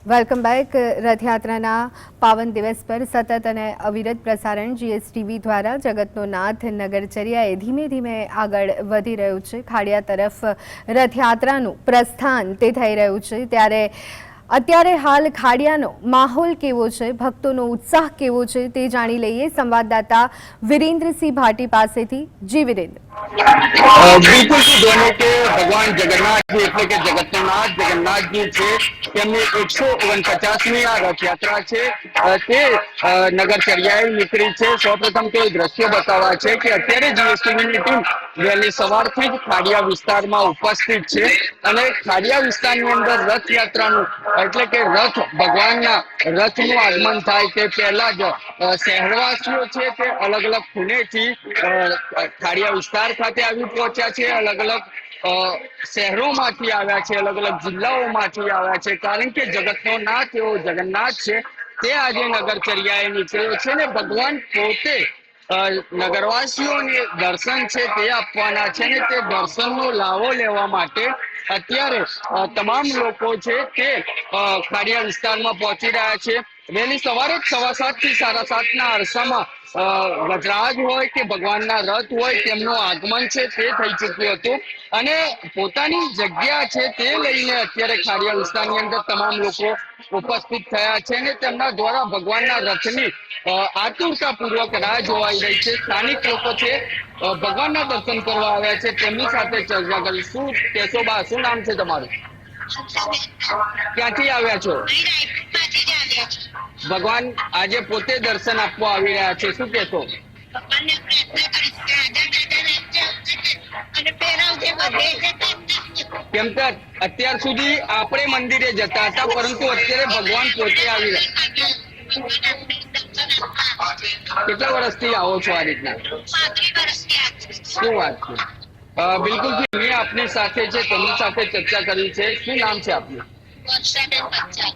Welcome back. રથયાત્રાના પાવન દિવસ પર સતત અને અવિરત પ્રસારણ જીએસટીવી દ્વારા જગતનો નાથ નગરચર્યાએ ધીમે ધીમે આગળ વધી રહ્યું છે। ખાડિયા તરફ રથયાત્રાનું પ્રસ્થાન તે થઈ રહ્યું છે, ત્યારે અત્યારે હાલ ખાડિયાનો માહોલ કેવો છે, ભક્તોનો ઉત્સાહ કેવો છે તે જાણી લઈએ સંવાદદાતા વીરેન્દ્રસિંહ ભાટી પાસેથી। જી વીરેન્દ્ર। बिल्कुल दोनों के भगवान जगन्नाथ जी એટલે કે જગતનાથ જગન્નાથજી છે તેમની 149મી આ રથયાત્રા છે તે નગરચર્યાએ નીકળી છે। સૌપ્રથમ તો દ્રશ્ય બતાવવા છે કે અત્યારે જીએસટીવીની ટીમ વહેલી સવારથી જ ખાડિયા વિસ્તારમાં ઉપસ્થિત છે અને ખાડિયા વિસ્તારની અંદર રથયાત્રાનું એટલે કે રથ ભગવાનના રથનું આગમન થાય તે પહેલા જ શહેરવાસીઓ છે તે અલગ અલગ ખૂણેથી ખાડિયા વિસ્તાર ખાતે આવી પહોંચ્યા છે। અલગ અલગ શહેરોમાંથી આવ્યા છે, અલગ અલગ જિલ્લાઓમાંથી આવ્યા છે, કારણ કે જગતનો નાથ એવો જગન્નાથ છે તે આજે નગરચર્યાએ નીકળ્યો છે ને ભગવાન પોતે નગરવાસીઓને દર્શન છે તે આપવાના છે ને તે દર્શનનો લાવો લેવા માટે અત્યારે તમામ લોકો છે તે ખાડિયા વિસ્તારમાં પહોંચી રહ્યા છે। વહેલી સવારે 7:15 થી 7:30ના અરસામાં ગજરાજ હોય કે ભગવાનના રથ હોય તેમનું આગમન છે તે થઈ ચૂક્યું હતું અને પોતાની જગ્યા છે તે લઈને અત્યારે ખાડિયા વિસ્તારની અંદર તમામ લોકો ઉપસ્થિત થયા છે અને તેમના દ્વારા ભગવાનના રથની આતુરતાપૂર્વક રાહ જોવાઈ રહી છે। સ્થાનિક લોકો છે ભગવાનના દર્શન કરવા આવ્યા છે, તેમની સાથે ચર્ચા કરીશું। કેશો બા, શું નામ છે તમારું? ક્યાંથી આવ્યા છો? ભગવાન આજે પોતે દર્શન આપવા આવી રહ્યા છે, શું કહેશો? કેમ કે અત્યાર સુધી આપણે મંદિરે જતા હતા પરંતુ અત્યારે ભગવાન પોતે આવી રહ્યા। કેટલા વર્ષથી આવો છો આ રીતના? શું વાત છે? બિલકુલ મેં આપની સાથે છે તેમની સાથે ચર્ચા કરી છે। શું નામ છે આપનું?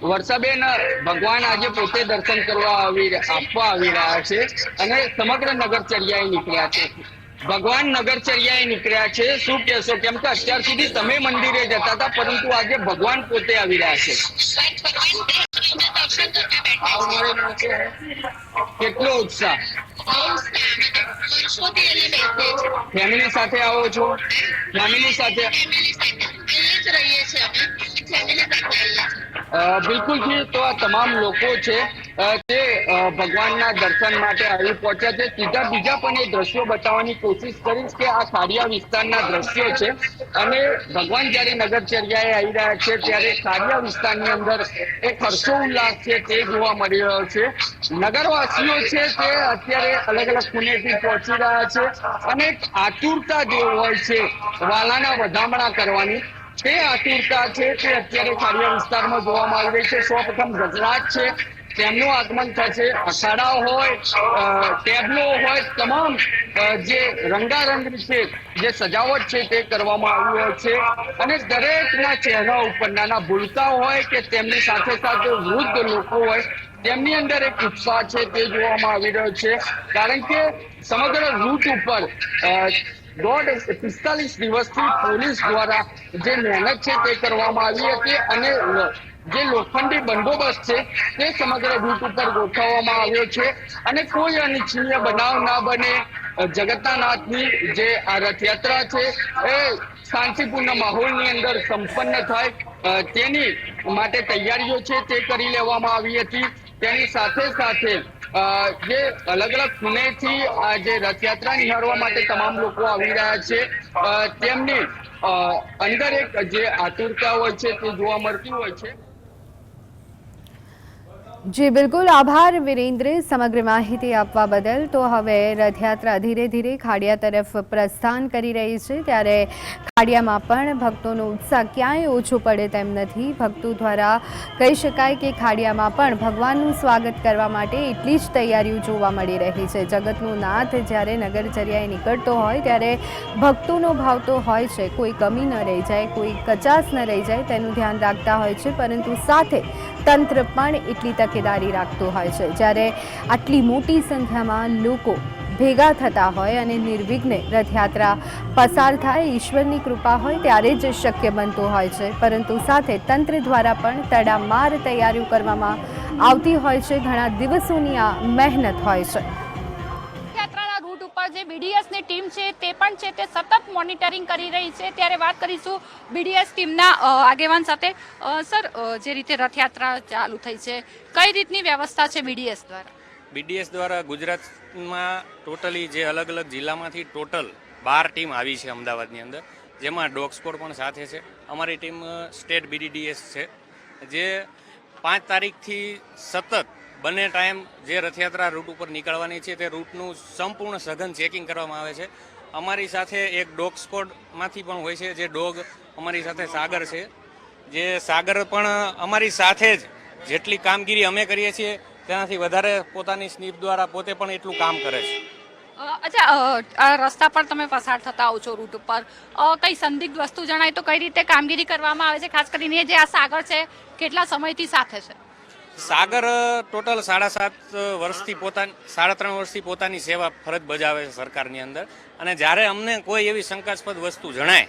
વર્ષાબેન, ભગવાન આજે પોતે દર્શન કરવા આપવા આવી રહ્યા છે અને સમગ્ર નગરચર્યાએ નીકળ્યા છે। ભગવાન નગરચર્યાએ નીકળ્યા છે, શું કહેશો? કેમ કે અત્યાર સુધી તમે મંદિરે જતા હતા પરંતુ આજે ભગવાન પોતે આવી રહ્યા છે, કેટલો ઉત્સાહ! ફેમિલી સાથે આવો છો? ફેમિલી સાથે બિલકુલ જી। તો આ તમામ લોકો છે તે ભગવાનના દર્શન માટે આવી પહોંચ્યા છે। સીધા બીજા પણ એ દ્રશ્યો બતાવવાની કોશિશ કરીશ કે આ ખાડિયા વિસ્તારના દ્રશ્યો છે અને ભગવાન જયારે નગરચર્યાએ આવી રહ્યા છે ત્યારે ખાડિયા વિસ્તારની અંદર એક હર્ષોલ્લાસ છે તે જોવા મળી રહ્યો છે। નગરવાસીઓ છે તે અત્યારે અલગ અલગ ખૂણેથી પહોંચી રહ્યા છે અને એક આતુરતા જે હોય છે વાલાના વધામણા કરવાની, તે આતુરતા છે તે અત્યારે ખાડિયા વિસ્તારમાં જોવામાં આવી રહી છે। સૌપ્રથમ ગજરાજ છે તેમનું આગમન થશે, અખાડા હોય, ટેબલો હોય, તમામ જે રંગારંગ છે જે સજાવટ છે તે કરવામાં આવી હોય છે અને દરેકના ચહેરા ઉપર નાના ભૂલકા હોય કે તેમની સાથે સાથે વૃદ્ધ લોકો હોય તેમની અંદર એક ઉત્સાહ છે તે જોવામાં આવી રહ્યો છે, કારણ કે સમગ્ર રૂટ ઉપર 45 દિવસથી પોલીસ દ્વારા જે મહેનત છે તે કરવામાં આવી હતી અને જે લોખંડી બંદોબસ્ત છે તે સમગ્ર રૂટ ઉપર ગોઠવવામાં આવ્યો છે અને કોઈ અનિચ્છનીય બનાવ ના બને, જગતના નાથની જે આ રથયાત્રા છે એ શાંતિપૂર્ણ માહોલની અંદર સંપન્ન થાય તેની માટે તૈયારીઓ છે તે કરી લેવામાં આવી હતી। તેની સાથે સાથે જે અલગ અલગ ખૂણેથી આ જે રથયાત્રા નિહાળવા માટે તમામ લોકો આવી રહ્યા છે તેમની અંદર એક જે આતુરતા હોય છે તે જોવા મળતી હોય છે। જી બિલકુલ, આભાર વીરેન્દ્ર સમગ્ર માહિતી આપવા બદલ। તો હવે રથયાત્રા ધીરે ધીરે ખાડિયા તરફ પ્રસ્થાન કરી રહી છે, ત્યારે ખાડિયામાં પણ ભક્તોનો ઉત્સાહ ક્યાંય ઓછો પડે તેમ નથી। ભક્તો દ્વારા કહી શકાય કે ખાડિયામાં પણ ભગવાનનું સ્વાગત કરવા માટે એટલી જ તૈયારીઓ જોવા મળી રહી છે। જગતનો નાથ જ્યારે નગરચર્યાએ નીકળતો હોય ત્યારે ભક્તોનો ભાવ તો હોય છે, કોઈ કમી ન રહી જાય, કોઈ કચાશ ન રહી જાય તેનું ધ્યાન રાખતા હોય છે, પરંતુ સાથે તંત્ર પણ એટલી તકેદારી રાખતું હોય છે। જ્યારે આટલી મોટી સંખ્યામાં લોકો ભેગા થતા હોય અને નિર્વિઘ્ને રથયાત્રા પસાર થાય, ઈશ્વરની કૃપા હોય ત્યારે જ શક્ય બનતું હોય છે. પરંતુ સાથે તંત્ર દ્વારા પણ તડામાર તૈયારીઓ કરવામાં આવતી હોય છે. ઘણા દિવસોની આ મહેનત હોય છે. યાત્રાના રૂટ ઉપર જે બીડીએસની ટીમ છે તે પણ છે તે સતત મોનિટરિંગ કરી રહી છે. ત્યારે વાત કરીશું બીડીએસ ટીમના આગેવાન સાથે. સર, જે રીતે રથયાત્રા ચાલુ થઈ છે, કઈ રીતની વ્યવસ્થા છે બીડીએસ દ્વારા? બીડીએસ દ્વારા ગુજરાતમાં ટોટલી જે અલગ અલગ જિલ્લામાંથી ટોટલ 12 ટીમ આવી છે અમદાવાદની અંદર, જેમાં ડોગ સ્કોડ પણ સાથે છે. અમારી ટીમ સ્ટેટ બીડીડીએસ છે, જે 5 તારીખથી સતત બંને ટાઈમ જે રથયાત્રા રૂટ ઉપર નીકળવાની છે તે રૂટનું સંપૂર્ણ સઘન ચેકિંગ કરવામાં આવે છે. અમારી સાથે એક ડોગ સ્કોડમાંથી પણ હોય છે, જે ડોગ અમારી સાથે સાગર છે, જે સાગર પણ અમારી સાથે જ જેટલી કામગીરી અમે કરીએ છીએ તેનાથી વધારે પોતાની સ્નીપ દ્વારા પોતે પણ એટલું કામ કરે છે. અચ્છા, આ રસ્તા પર તમે પસાર થતા આવો છો રૂટ ઉપર, કઈ સંદિગ્ધ વસ્તુ જણાય તો કઈ રીતે કામગીરી કરવામાં આવે છે? ખાસ કરીને જે આ સાગર છે, કેટલા સમયથી સાથે છે? સાગર ટોટલ 3.5 વર્ષથી પોતાની સેવા ફરજ બજાવે છે સરકારની અંદર, અને જ્યારે અમને કોઈ એવી શંકાસ્પદ વસ્તુ જણાય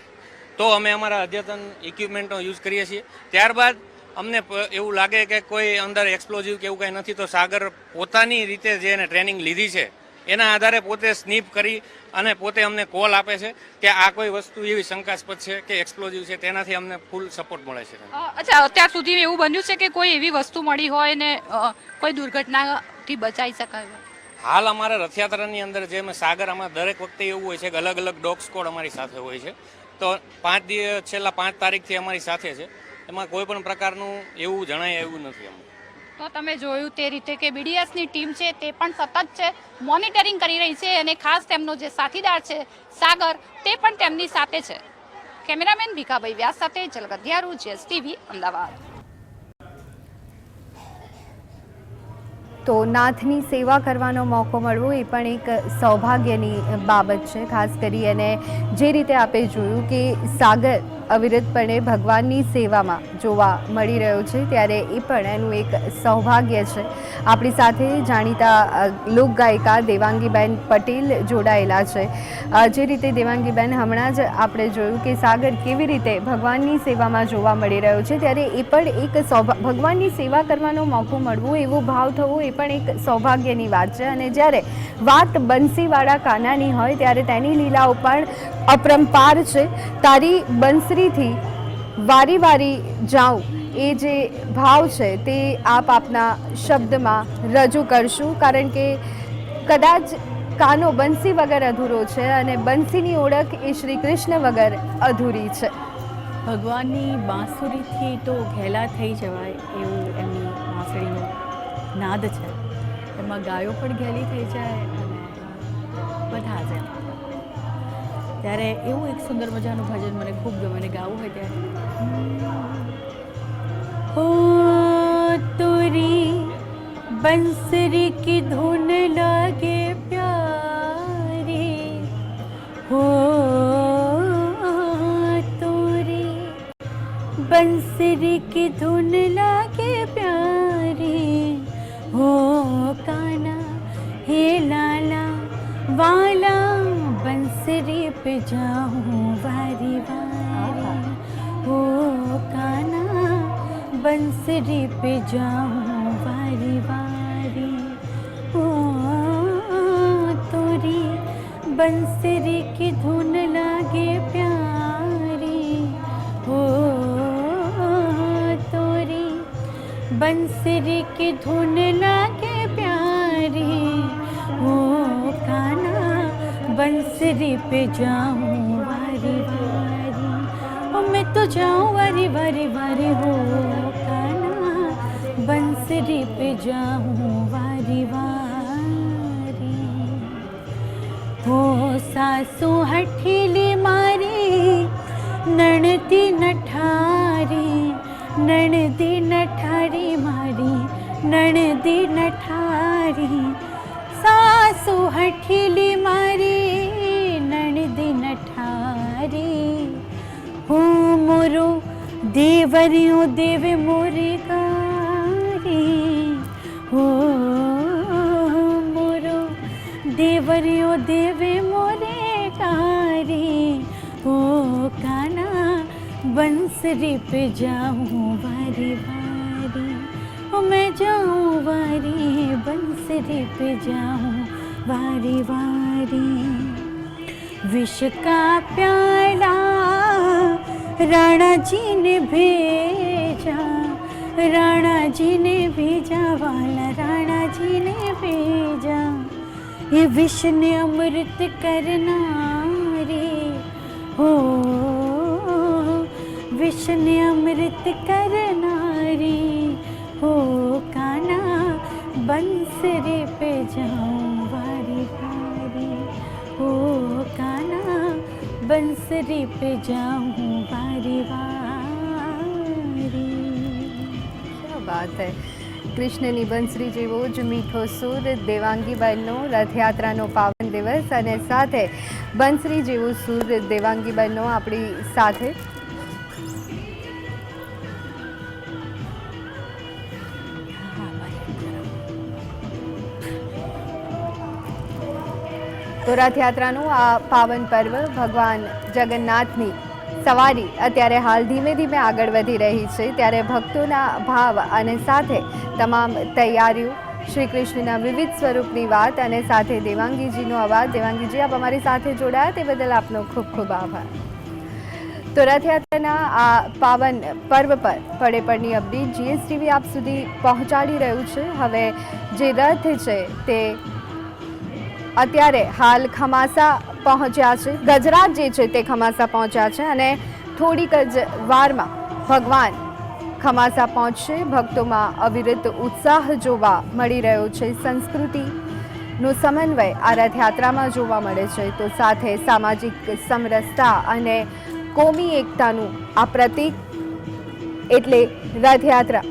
તો અમે અમારા અદ્યતન ઇક્વિપમેન્ટનો યુઝ કરીએ છીએ. ત્યારબાદ અમને એવું લાગે કે કોઈ અંદર એક્સપ્લોઝિવ કે એવું કંઈ નથી, તો સાગર પોતાની રીતે જે એને ટ્રેનિંગ લીધી છે એના આધારે પોતે સ્નીપ કરી અને પોતે અમને કોલ આપે છે કે આ કોઈ વસ્તુ એવી શંકાસ્પદ છે કે એક્સપ્લોઝિવ છે, તેનાથી અમને ફૂલ સપોર્ટ મળે છે. અચ્છા, અત્યાર સુધી એવું બન્યું છે કે કોઈ એવી વસ્તુ મળી હોય ને કોઈ દુર્ઘટનાથી બચાવી શકાય? હાલ અમારા રથયાત્રાની અંદર જેમ સાગર આમાં દરેક વખતે એવું હોય છે કે અલગ અલગ ડોગ સ્કોડ અમારી સાથે હોય છે, તો છેલ્લા 5 તારીખથી અમારી સાથે છે. એમાં કોઈ પણ પ્રકારનું એવું જણાય એવું નથી અમને. તો તમે જોયું તે રીતે કે બીડીએસની ટીમ છે તે પણ સતત છે, મોનિટરિંગ કરી રહી છે, અને ખાસ તેમનો જે સાથીદાર છે સાગર, તે પણ તેમની સાથે છે. કેમેરામેન ભીખાભાઈ વ્યાસ સાથે જલગધિયારું, GSTV, અમદાવાદ. તો નાથની સેવા કરવાનો મોકો મળવો એ પણ એક સૌભાગ્યની બાબત છે. ખાસ કરી અને જે રીતે આપણે જોયું કે સાગર અવિરતપણે ભગવાનની સેવામાં જોવા મળી રહ્યો છે, ત્યારે એ પણ એનું એક સૌભાગ્ય છે. આપણી સાથે જાણીતા લોકગાયિકા દેવાંગીબેન પટેલ જોડાયેલા છે. જે રીતે દેવાંગીબેન, હમણાં જ આપણે જોયું કે સાગર કેવી રીતે ભગવાનની સેવામાં જોવા મળી રહ્યો છે, ત્યારે એ પણ એક ભગવાનની સેવા કરવાનો મોકો મળવો, એવો ભાવ થવો, એ પણ એક સૌભાગ્યની વાત છે. અને જ્યારે વાત બંસીવાળા કાનાની હોય ત્યારે તેની લીલાઓ પણ અપરંપાર છે. તારી બંસરીથી વારી વારી જાઉં, એ જે ભાવ છે તે આપ આપના શબ્દમાં રજૂ કરશું, કારણ કે કદાચ કાનો બંસી વગર અધૂરો છે અને બંસીની ઓળખ એ શ્રી કૃષ્ણ વગર અધૂરી છે. ભગવાનની બાંસુરીથી તો ઘેલા થઈ જવાય એવું એમની બાંસળીનો નાદ છે. એમાં ગાયો પણ ઘેલી થઈ જાય અને બધા જ. ત્યારે એવું એક સુંદર મજાનું ભજન મને ખૂબ ગમે, અને ગાવું હોય ત્યારે હો તોરી બંસરી કી ધૂન લાગે પ્યારી, હો તોરી બંસરી કી ધૂન લાગે પ્યારી, હો કાના હે લાલા વાલા બંસરી पे जाऊं वारी वारी, हो काना બંસરી पे जाऊं वारी वारी, हो तोरी બંસરી की धुन लागे प्यारी, हो तोरी બંસરી की धुन लागे प्यारी, हो काना બંસરી पे जाऊं वारी वारी, ओ मैं तो जाऊं वारी वारी वारी, हो काना બંસરી पे जाऊं वारी वारी, हो सासू हठीली मारी नणदी नठारी, नणदी नठारी मारी नणदी नठारी, सासू हठीली मारी नणदी नठारी, હું મોરો દેવરિયો દેવ મોરી ગારી, હો મોરો દેવરિયો કર્યો દેવે મોરે કારી ઓ કાના બંસરી पे जाऊँ वारी वारी ओ मैं जाऊँ वारी बंसरी पे जाऊँ वारी वारी विष का प्याला राणा जी ने भेजा राणा जी ने भेजा वाला राणा जी ने भेजा ये विष ने अमृत करनारी हो विष ने अमृत करनारी हो काना बंसरी पे जाऊँ वारी वारी हो काना बंसरी पे जाऊँ वारी वारी। क्या बात है। કૃષ્ણની બંસરી જેવો જ મીઠો સૂર દેવાંગીબેનનો રથયાત્રાનો પાવન દિવસ અને સાથે બંસરી જેવો સૂર દેવાંગીબેનનો આપણી સાથે તો રથયાત્રાનું આ પાવન પર્વ ભગવાન જગન્નાથની સવારી અત્યારે હાલ ધીમે ધીમે આગળ વધી રહી છે ત્યારે ભક્તોના ભાવ અને સાથે તમામ તૈયારીઓ શ્રી કૃષ્ણના વિવિધ સ્વરૂપની વાત અને સાથે દેવાંગીજીનો અવાજ. દેવાંગીજી, આપ અમારી સાથે જોડાયા તે બદલ આપનો ખૂબ ખૂબ આભાર. તો રથયાત્રાના આ પાવન પર્વ પર પડે પડની અપડેટ જીએસટીવી આપ સુધી પહોંચાડી રહ્યું છે. હવે જે રથ છે તે અત્યારે હાલ ખમાસા પહોંચ્યા છે. ગજરાજ જે છે તે ખમાસા પહોંચ્યા છે અને થોડીક જ વારમાં ભગવાન ખમાસા પહોંચશે. ભક્તોમાં અવિરત ઉત્સાહ જોવા મળી રહ્યો છે. સંસ્કૃતિનો સમન્વય આ રથયાત્રામાં જોવા મળે છે તો સાથે સામાજિક સમરસતા અને કોમી એકતાનું આ પ્રતીક એટલે રથયાત્રા.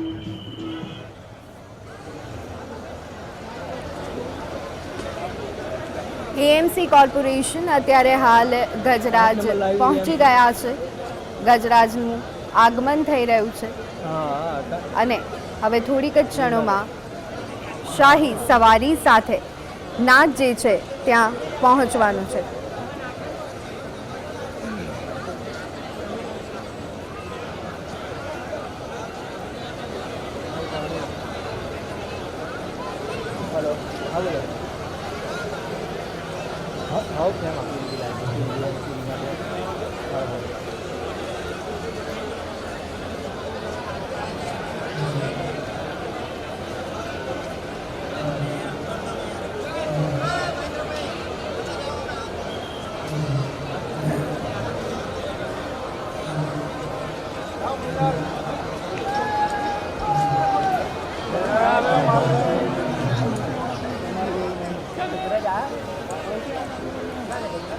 એએમસી કોર્પોરેશન અત્યારે હાલ ગજરાજ પહોંચી ગયા છે. ગજરાજનું આગમન થઈ રહ્યું છે અને હવે થોડીક જ ક્ષણોમાં શાહી સવારી સાથે નાચ જે છે ત્યાં પહોંચવાનું છે.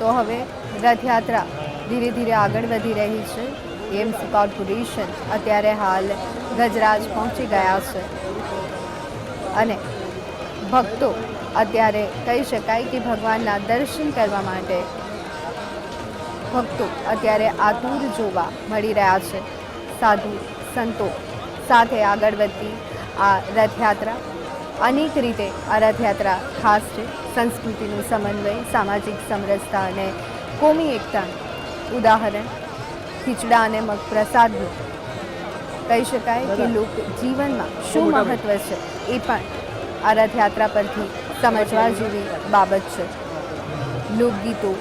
તો હવે રથયાત્રા ધીરે ધીરે આગળ વધી રહી છે. એએમસી કોર્પોરેશન અત્યારે હાલ ગજરાજ પહોંચી ગયા છે અને ભક્તો અત્યારે કહી શકાય કે ભગવાનના દર્શન કરવા માટે ભક્તો અત્યારે આતુર જોવા મળી રહ્યા છે. સાધુ સંતો સાથે આગળ વધતી આ રથયાત્રા અનેક રીતે આ રથયાત્રા ખાસ છે. સંસ્કૃતિનું સમન્વય, સામાજિક સમરસતા અને કોમી એકતાનું ઉદાહરણ ખીચડા અને મગપ્રસાદનું કહી શકાય કે લોક જીવનમાં શું મહત્વ છે એ પણ આ રથયાત્રા પરથી સમજવા જેવી બાબત છે. લોકગીતો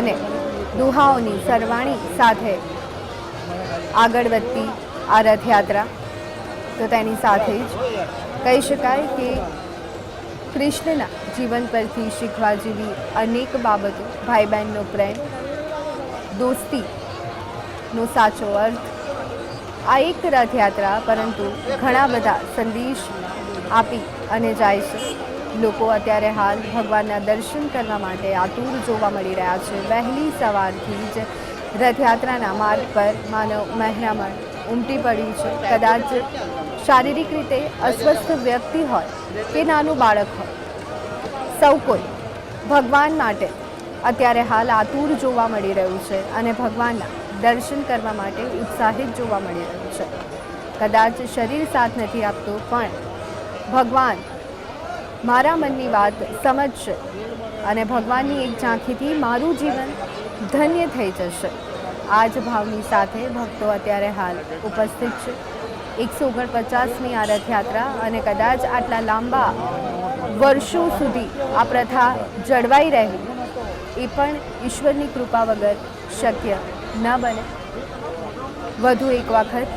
અને દુહાઓની સરવાણી સાથે આગળ વધતી આ રથયાત્રા તો તેની સાથે જ કહી શકાય કે કૃષ્ણના જીવન પરથી શીખવા જેવી અનેક બાબતો, ભાઈ બહેનનો પ્રેમ, દોસ્તીનો સાચો અર્થ, આ એક રથયાત્રા પરંતુ ઘણા બધા સંદેશ આપી અને જાય છે. લોકો અત્યારે હાલ ભગવાનના દર્શન કરવા માટે આતુર જોવા મળી રહ્યા છે. વહેલી સવારથી જ રથયાત્રાના માર્ગ પર માનવ મહેરામણ ઉમટી પડ્યું છે. કદાચ શારીરિક રીતે અસ્વસ્થ વ્યક્તિ હોય કે નાનું બાળક હોય, સૌ કોઈ ભગવાન માટે અત્યારે હાલ આતુર જોવા મળી રહ્યું છે અને ભગવાનના દર્શન કરવા માટે ઉત્સાહિત જોવા મળી રહ્યું છે. કદાચ શરીર સાથ નથી આપતું પણ ભગવાન મારા મનની વાત સમજશે અને ભગવાનની એક ઝાંખીથી મારું જીવન ધન્ય થઈ જશે. આ જ ભાવની સાથે ભક્તો અત્યારે હાલ ઉપસ્થિત છે. 149મી આ રથયાત્રા અને કદાચ આટલા લાંબા વર્ષો સુધી આ પ્રથા જળવાઈ રહી એ પણ ઈશ્વરની કૃપા વગર શક્ય ન બને. વધુ એક વખત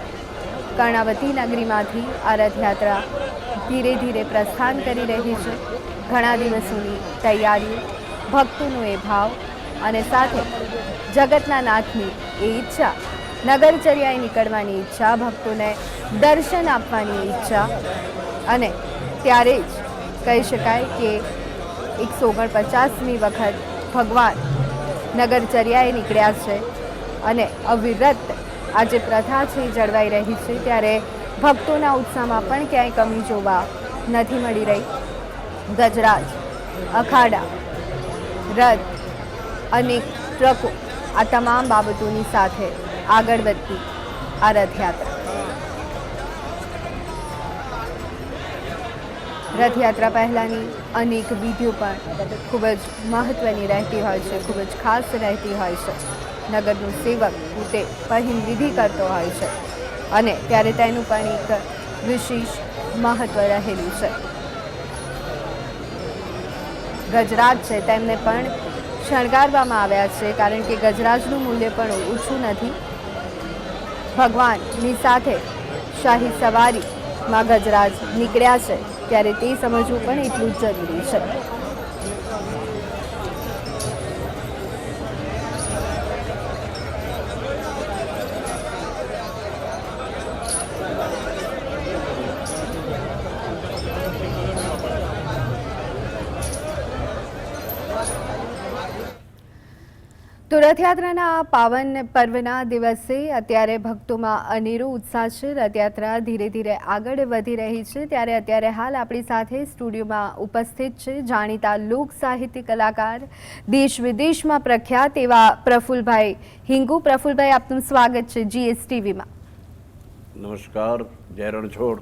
કર્ણાવતી નગરીમાંથી આ રથયાત્રા ધીરે ધીરે પ્રસ્થાન કરી રહી છે. ઘણા દિવસોની તૈયારીઓ, ભક્તોનો એ ભાવ અને સાથે જગતના નાથની એ ઈચ્છા, નગરચર્યાએ નીકળવાની ઈચ્છા, ભક્તોને દર્શન આપવાની ઈચ્છા, અને ત્યારે જ કહી શકાય કે 149મી વખત ભગવાન નગરચર્યાએ નીકળ્યા છે અને અવિરત આ જે પ્રથા છે એ જળવાઈ રહી છે. ત્યારે ભક્તોના ઉત્સાહમાં પણ ક્યાંય કમી જોવા નથી મળી રહી. ગજરાજ, અખાડા, રથ, અનેક ટ્રકો, આ તમામ બાબતોની સાથે આગળ વધતી આ રથયાત્રા. રથયાત્રા પહેલાંની અનેક વિધિઓ પણ ખૂબ જ મહત્ત્વની રહેતી હોય છે, ખૂબ જ ખાસ રહેતી હોય છે. નગરનું સેવક પોતે પહેલ વિધિ કરતો હોય છે અને ત્યારે તેનું પણ એક વિશેષ મહત્ત્વ રહેલું છે. ગજરાજ છે તેમને પણ શણગારવામાં આવ્યા છે, કારણ કે ગજરાજનું મૂલ્ય પણ ઓછું નથી. ભગવાનની સાથે શાહી સવારીમાં ગજરાજ નીકળ્યા છે ત્યારે તે સમજવું પણ એટલું જ જરૂરી છે. તો રથયાત્રાના આ પાવન પર્વના દિવસે અત્યારે ભક્તોમાં અનેરો ઉત્સાહ છે. રથયાત્રા ધીરે ધીરે આગળ વધી રહી છે ત્યારે અત્યારે હાલ આપણી સાથે સ્ટુડિયોમાં ઉપસ્થિત છે જાણીતા લોક સાહિત્ય કલાકાર, દેશ વિદેશમાં પ્રખ્યાત એવા પ્રફુલભાઈ હિંગુ. પ્રફુલભાઈ, આપનું સ્વાગત છે GSTVમાં. નમસ્કાર, જય રણછોડ.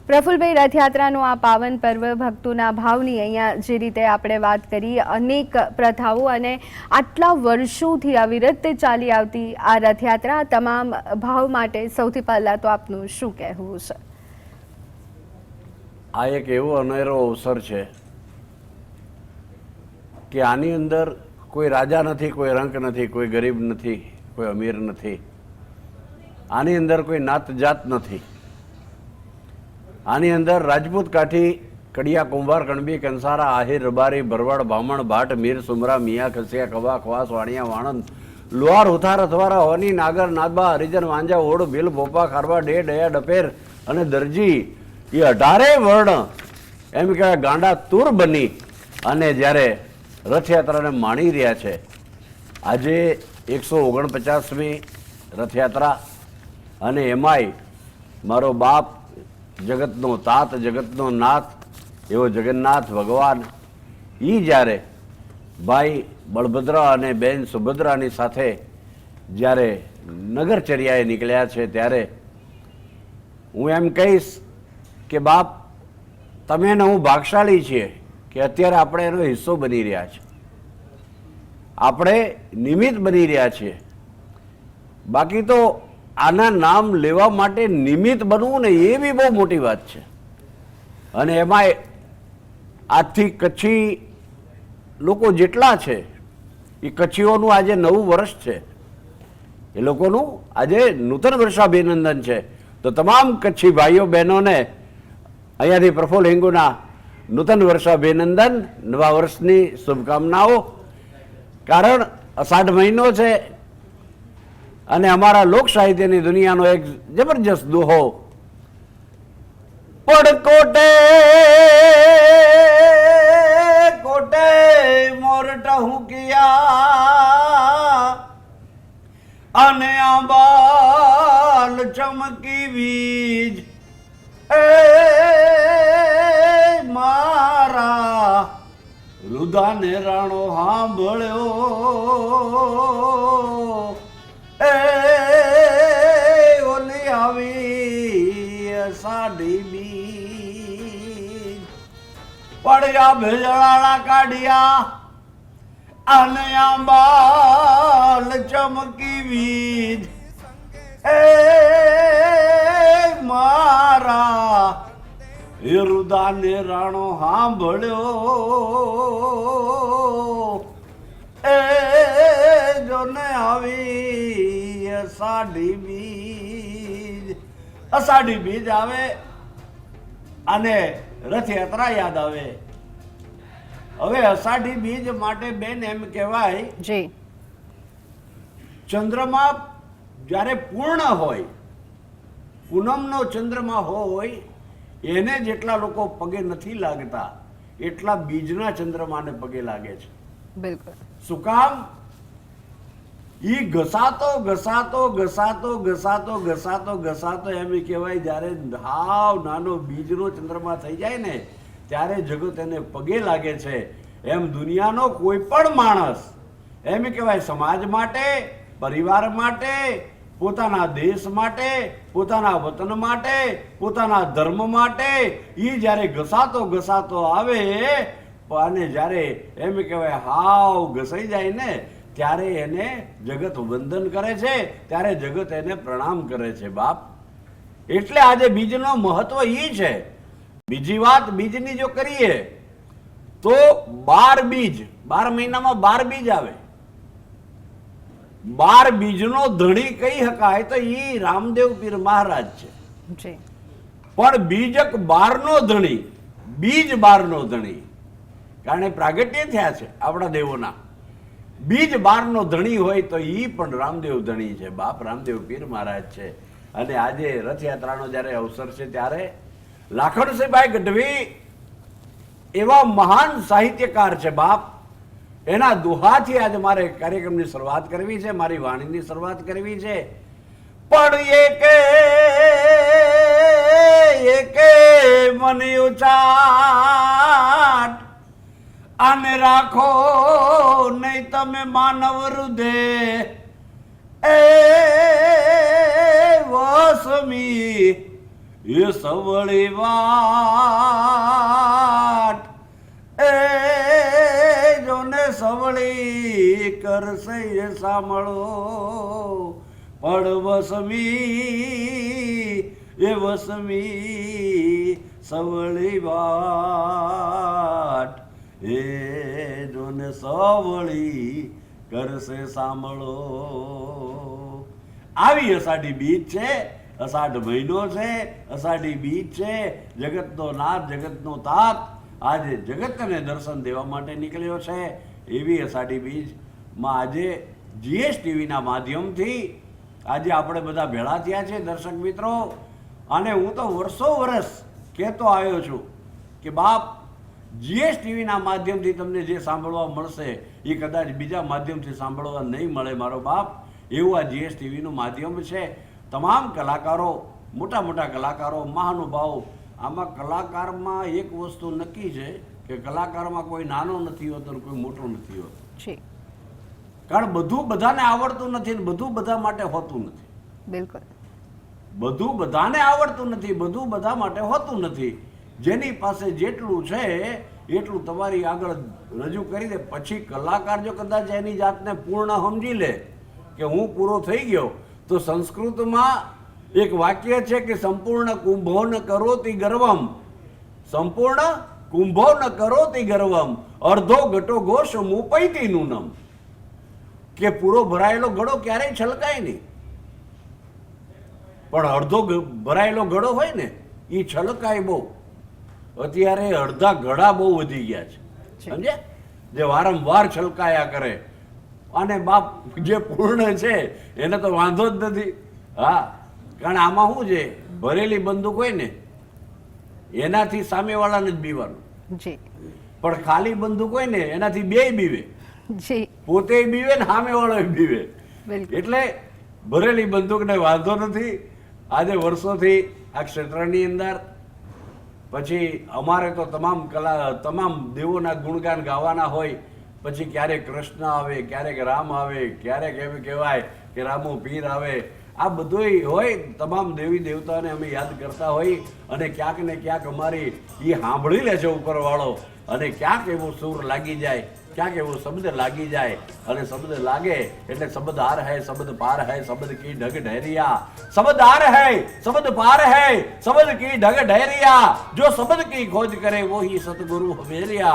પ્રફુલભાઈ, રથયાત્રાનો આ પાવન પર્વ, ભક્તોના ભાવની અહીંયા જે રીતે આપણે વાત કરી, અનેક પ્રથાઓ અને આટલા વર્ષોથી અવિરત ચાલી આવતી આ રથયાત્રા, તમામ ભાવ માટે સૌથી પહેલાં તો આપનું શું કહેવું છે? આ એક એવો અનેરો અવસર છે કે આની અંદર કોઈ રાજા નથી, કોઈ રંક નથી, કોઈ ગરીબ નથી, કોઈ અમીર નથી. આની અંદર કોઈ નાત જાત નથી. આની અંદર રાજપૂત, કાઠી, કડિયા, કુંભાર, કણબી, કંસારા, આહિર, રબારી, ભરવાડ, બામણ, ભાટ, મીર, સુમરા, મિયા, ખસિયા, કવા, ખવાસ, વાણિયા, વાણંદ, લુહાર, ઉથાર, અથવારા, હોની, નાગર, નાદબા, હરિજન, વાંજા, ઓડ, ભીલ, ભોપા, ખારવા, ડે, ડયા, ડપેર અને દરજી, એ 18 વર્ણ એમ કહેવાય ગાંડા તૂર બની અને જ્યારે રથયાત્રાને માણી રહ્યા છે. આજે 149મી રથયાત્રા અને એમાંય મારો બાપ, જગતનો તાત, જગતનો નાથ એવો જગન્નાથ ભગવાન એ જ્યારે ભાઈ બળભદ્ર અને બેન સુભદ્રાની સાથે જ્યારે નગરચર્યાએ નીકળ્યા છે ત્યારે હું એમ કહીશ કે બાપ, તમે ને હું ભાગશાળી છીએ કે અત્યારે આપણે એનો હિસ્સો બની રહ્યા છીએ, આપણે નિમિત્ત બની રહ્યા છીએ. બાકી તો આના નામ લેવા માટે નિમિત્ત બનવું ને એ બી બહુ મોટી વાત છે. અને એમાંય આજથી કચ્છી લોકો જેટલા છે એ કચ્છીઓનું આજે નવું વર્ષ છે, એ લોકોનું આજે નૂતન વર્ષાભિનંદન છે. તો તમામ કચ્છી ભાઈઓ બહેનોને અહીંયાથી પ્રફુલ્લ હિંગુના નૂતન વર્ષાભિનંદન, નવા વર્ષની શુભકામનાઓ. કારણ અષાઢ મહિનો છે અને અમારા લોક સાહિત્યની દુનિયાનો એક જબરજસ્ત દોહો, પડકોટે કોટે મોરટ હુકિયા અને આંબાલ ચમકી વીજ, એ મારા રુદાને રાણો સાંભળ્યો, એ ઓલી આવી સાડી બી પડ્યા ભેજળાળા કાઢ્યા અને આંબાલ ચમકી વીજ એ મારા હિરુદાને રાણો સાંભળ્યો એ જોને આવી અષાઢી બીજ આવે અને રથયાત્રા યાદ આવે. હવે અષાઢી બીજ માટે બેન એમ કહેવાય જી ચંદ્રમા જ્યારે પૂર્ણ હોય, પૂનમનો ચંદ્રમા હોય, એને જેટલા લોકો પગે નથી લાગતા એટલા બીજના ચંદ્રમાને પગે લાગે છે. બિલકુલ. શું કામ? ઈ ઘસાતો ઘસાતો ઘસાતો ઘસાતો ઘસાતો ઘસાતો એમ કહેવાય જ્યારે હાવ નાનો બીજનો ચંદ્રમા થઈ જાય ને ત્યારે જગત એને પગે લાગે છે. એમ દુનિયાનો કોઈ પણ માણસ એમ કહેવાય સમાજ માટે, પરિવાર માટે, પોતાના દેશ માટે, પોતાના વતન માટે, પોતાના ધર્મ માટે ઈ જ્યારે ઘસાતો ઘસાતો આવે અને જ્યારે એમ કહેવાય હાવ ઘસાઈ જાય ને ત્યારે એને જગત વંદન કરે છે, ત્યારે જગત એને પ્રણામ કરે છે બાપ. એટલે આજે બીજનો મહત્વ ઈ છે. બીજી વાત બીજની જો કરીએ તો 12 બીજ, 12 મહિનામાં 12 બીજ આવે. 12 બીજનો ધણી કહી શકાય તો ઈ રામદેવ પીર મહારાજ છે. જી પણ બીજક 12 નો ધણી, બીજ 12 નો ધણી, કારણ પ્રાગટ્ય થયા છે આપણા દેવોના. બીજ 12 નો ધણી હોય તો ઈ પણ રામદેવ ધણી છે બાપ, રામદેવ પીર મહારાજ છે. અને આજે રથયાત્રાનો જ્યારે અવસર છે ત્યારે લાખણસિંહભાઈ ગઢવી એવા મહાન સાહિત્યકાર છે બાપ, એના દુહાથી આજે મારે કાર્યક્રમની શરૂઆત કરવી છે, મારી વાણીની શરૂઆત કરવી છે. પણ એકે મને ઉચાટ આને રાખો નહીં તમે માનવ હૃદય એ વસમી એ સવળી વાટ એ જોને સવળી કરશે એ સાંભળો પણ વસમી એ વસમી સવળી વાટ એ જોને સવળી કરશે સાંભળો. આવી અષાઢી બીજ છે, અષાઢ મહિનો છે, અષાઢી બીજ છે. જગતનો નાથ, જગતનો તાત આજે જગતને દર્શન દેવા માટે નીકળ્યો છે. એવી અષાઢી બીજમાં આજે GSTVના માધ્યમથી આજે આપણે બધા ભેળા થયા છે દર્શક મિત્રો. અને હું તો વર્ષો વર્ષ કહેતો આવ્યો છું કે બાપ GSTVના માધ્યમથી તમને જે સાંભળવા મળશે એ કદાચ બીજા માધ્યમથી સાંભળવા નહીં મળે મારો બાપ. એવું આ GSTVનું માધ્યમ છે. તમામ કલાકારો, મોટા મોટા કલાકારો, મહાનુભાવો. આમાં કલાકારમાં એક વસ્તુ નક્કી છે કે કલાકારમાં કોઈ નાનો નથી હોતો અને કોઈ મોટો નથી હોતો. કારણ બધું બધાને આવડતું નથી ને બધું બધા માટે હોતું નથી. બિલકુલ. બધું બધાને આવડતું નથી, બધું બધા માટે હોતું નથી. જેની પાસે જેટલું છે એટલું તમારી આગળ રજૂ કરી દે. પછી કલાકાર જો કદાચ એની જાતને પૂર્ણ સમજી લે કે હું પૂરો થઈ ગયો, તો સંસ્કૃતમાં એક વાક્ય છે કે સંપૂર્ણ કુંભો ન કરોતિ ગર્વમ, સંપૂર્ણ કુંભો ન કરોતિ ગર્વમ, અર્ધો ઘટો ઘોષ મુપૈતી નૂનમ. કે પૂરો ભરાયેલો ઘડો ક્યારેય છલકાય નહીં, પણ અડધો ભરાયેલો ઘડો હોય ને એ છલકાય બહુ. અત્યારે અડધા ઘડા બહુ વધી ગયા છે, સમજે, જે વારંવાર છલકાયા કરે. અને બાપ જે પૂર્ણ છે એને તો વાંધો જ નથી. હા, કારણ આમાં શું છે, ભરેલી બંદૂક હોય ને એનાથી સામેવાળાને જ બીવાનું, પણ ખાલી બંદૂક હોય ને એનાથી બેય બીવે, પોતે બીવે ને સામેવાળો બીવે. એટલે ભરેલી બંદૂકને વાંધો નથી. આજે વર્ષોથી આ ક્ષેત્રની અંદર પછી અમારે તો તમામ દેવોના ગુણગાન ગાવાના હોય. પછી ક્યારેક કૃષ્ણ આવે, ક્યારેક રામ આવે, ક્યારેક એમ કહેવાય કે રામો પીર આવે. આ બધુંય હોય, તમામ દેવી દેવતાને અમે યાદ કરતા હોઈ. અને ક્યાંક ને ક્યાંક અમારી એ સાંભળી લે છે ઉપરવાળો, અને ક્યાંક એવો સૂર લાગી જાય ક્યાંક એવો શબ્દ લાગી જાય અને શબ્દ લાગે એટલે શબ્દ હાર હૈ શબ્દ પાર હૈ શબ્દ કી ઢગ ઢેરિયા, શબ્દ હાર હૈ શબ્દ પાર હૈ શબ્દ કી ઢગ ઢેરિયા, જો શબ્દ કી खोज करे वो ही सतगुरु हमेरिया,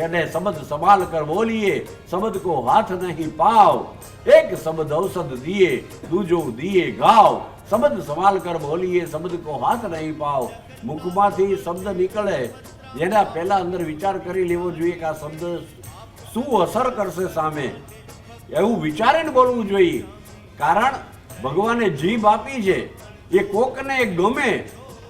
એને શબ્દ સંભાળ કર બોલીએ શબ્દ કો હાથ નહીં પાવ, એક શબ્દ ઔષધ દિए दूजो दिए गाव, શબ્દ સંભાળ કર બોલીએ શબ્દ કો હાથ નહીં પાવ. મુખમાંથી શબ્દ નીકળે એના પહેલા અંદર વિચાર કરી લેવો જોઈએ કે આ શબ્દ શું અસર કરશે સામે, એવું વિચારીને બોલવું જોઈએ. કારણ ભગવાને જીભ આપી છે એ કોકને ગમે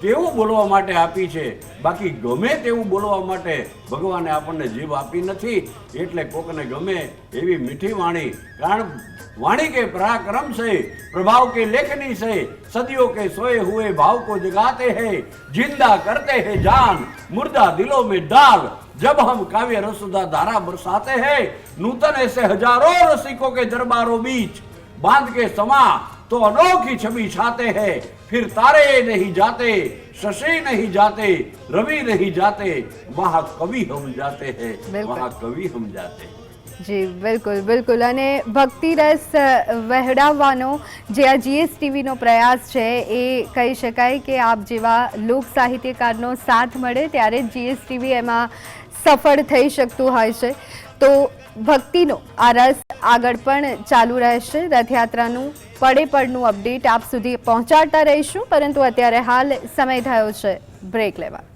તેવું બોલવા માટે આપી છે, બાકી ગમે તેવું બોલવા માટે ભગવાને આપણને જીભ આપી નથી. એટલે કોકને ગમે એવી મીઠી વાણી, કારણ वाणी के पराक्रम से प्रभाव के लेखनी से सदियों के सोए हुए भाव को जगाते हैं, जिंदा करते हैं जान मुर्दा दिलों में डाल, जब हम काव्य रसुधा धारा बरसाते हैं नूतन ऐसे हजारों रसिकों के दरबारों बीच बांध के समा तो अनोखी छवि छाते हैं, फिर तारे नहीं जाते शशि नहीं जाते रवि नहीं जाते वहां कवि हम जाते हैं, वहां कवि हम जाते हैं. જી બિલકુલ બિલકુલ. અને ભક્તિ રસ વહેડાવવાનો જે આ જીએસટીવીનો પ્રયાસ છે એ કહી શકાય કે આપ જેવા લોક સાહિત્યકારનો સાથ મળે ત્યારે જ જીએસટીવી એમાં સફળ થઈ શકતું હોય છે. તો ભક્તિનો આ રસ આગળ પણ ચાલુ રહેશે. રથયાત્રાનું પડે પડનું અપડેટ આપ સુધી પહોંચાડતા રહીશું, પરંતુ અત્યારે હાલ સમય થયો છે બ્રેક લેવા.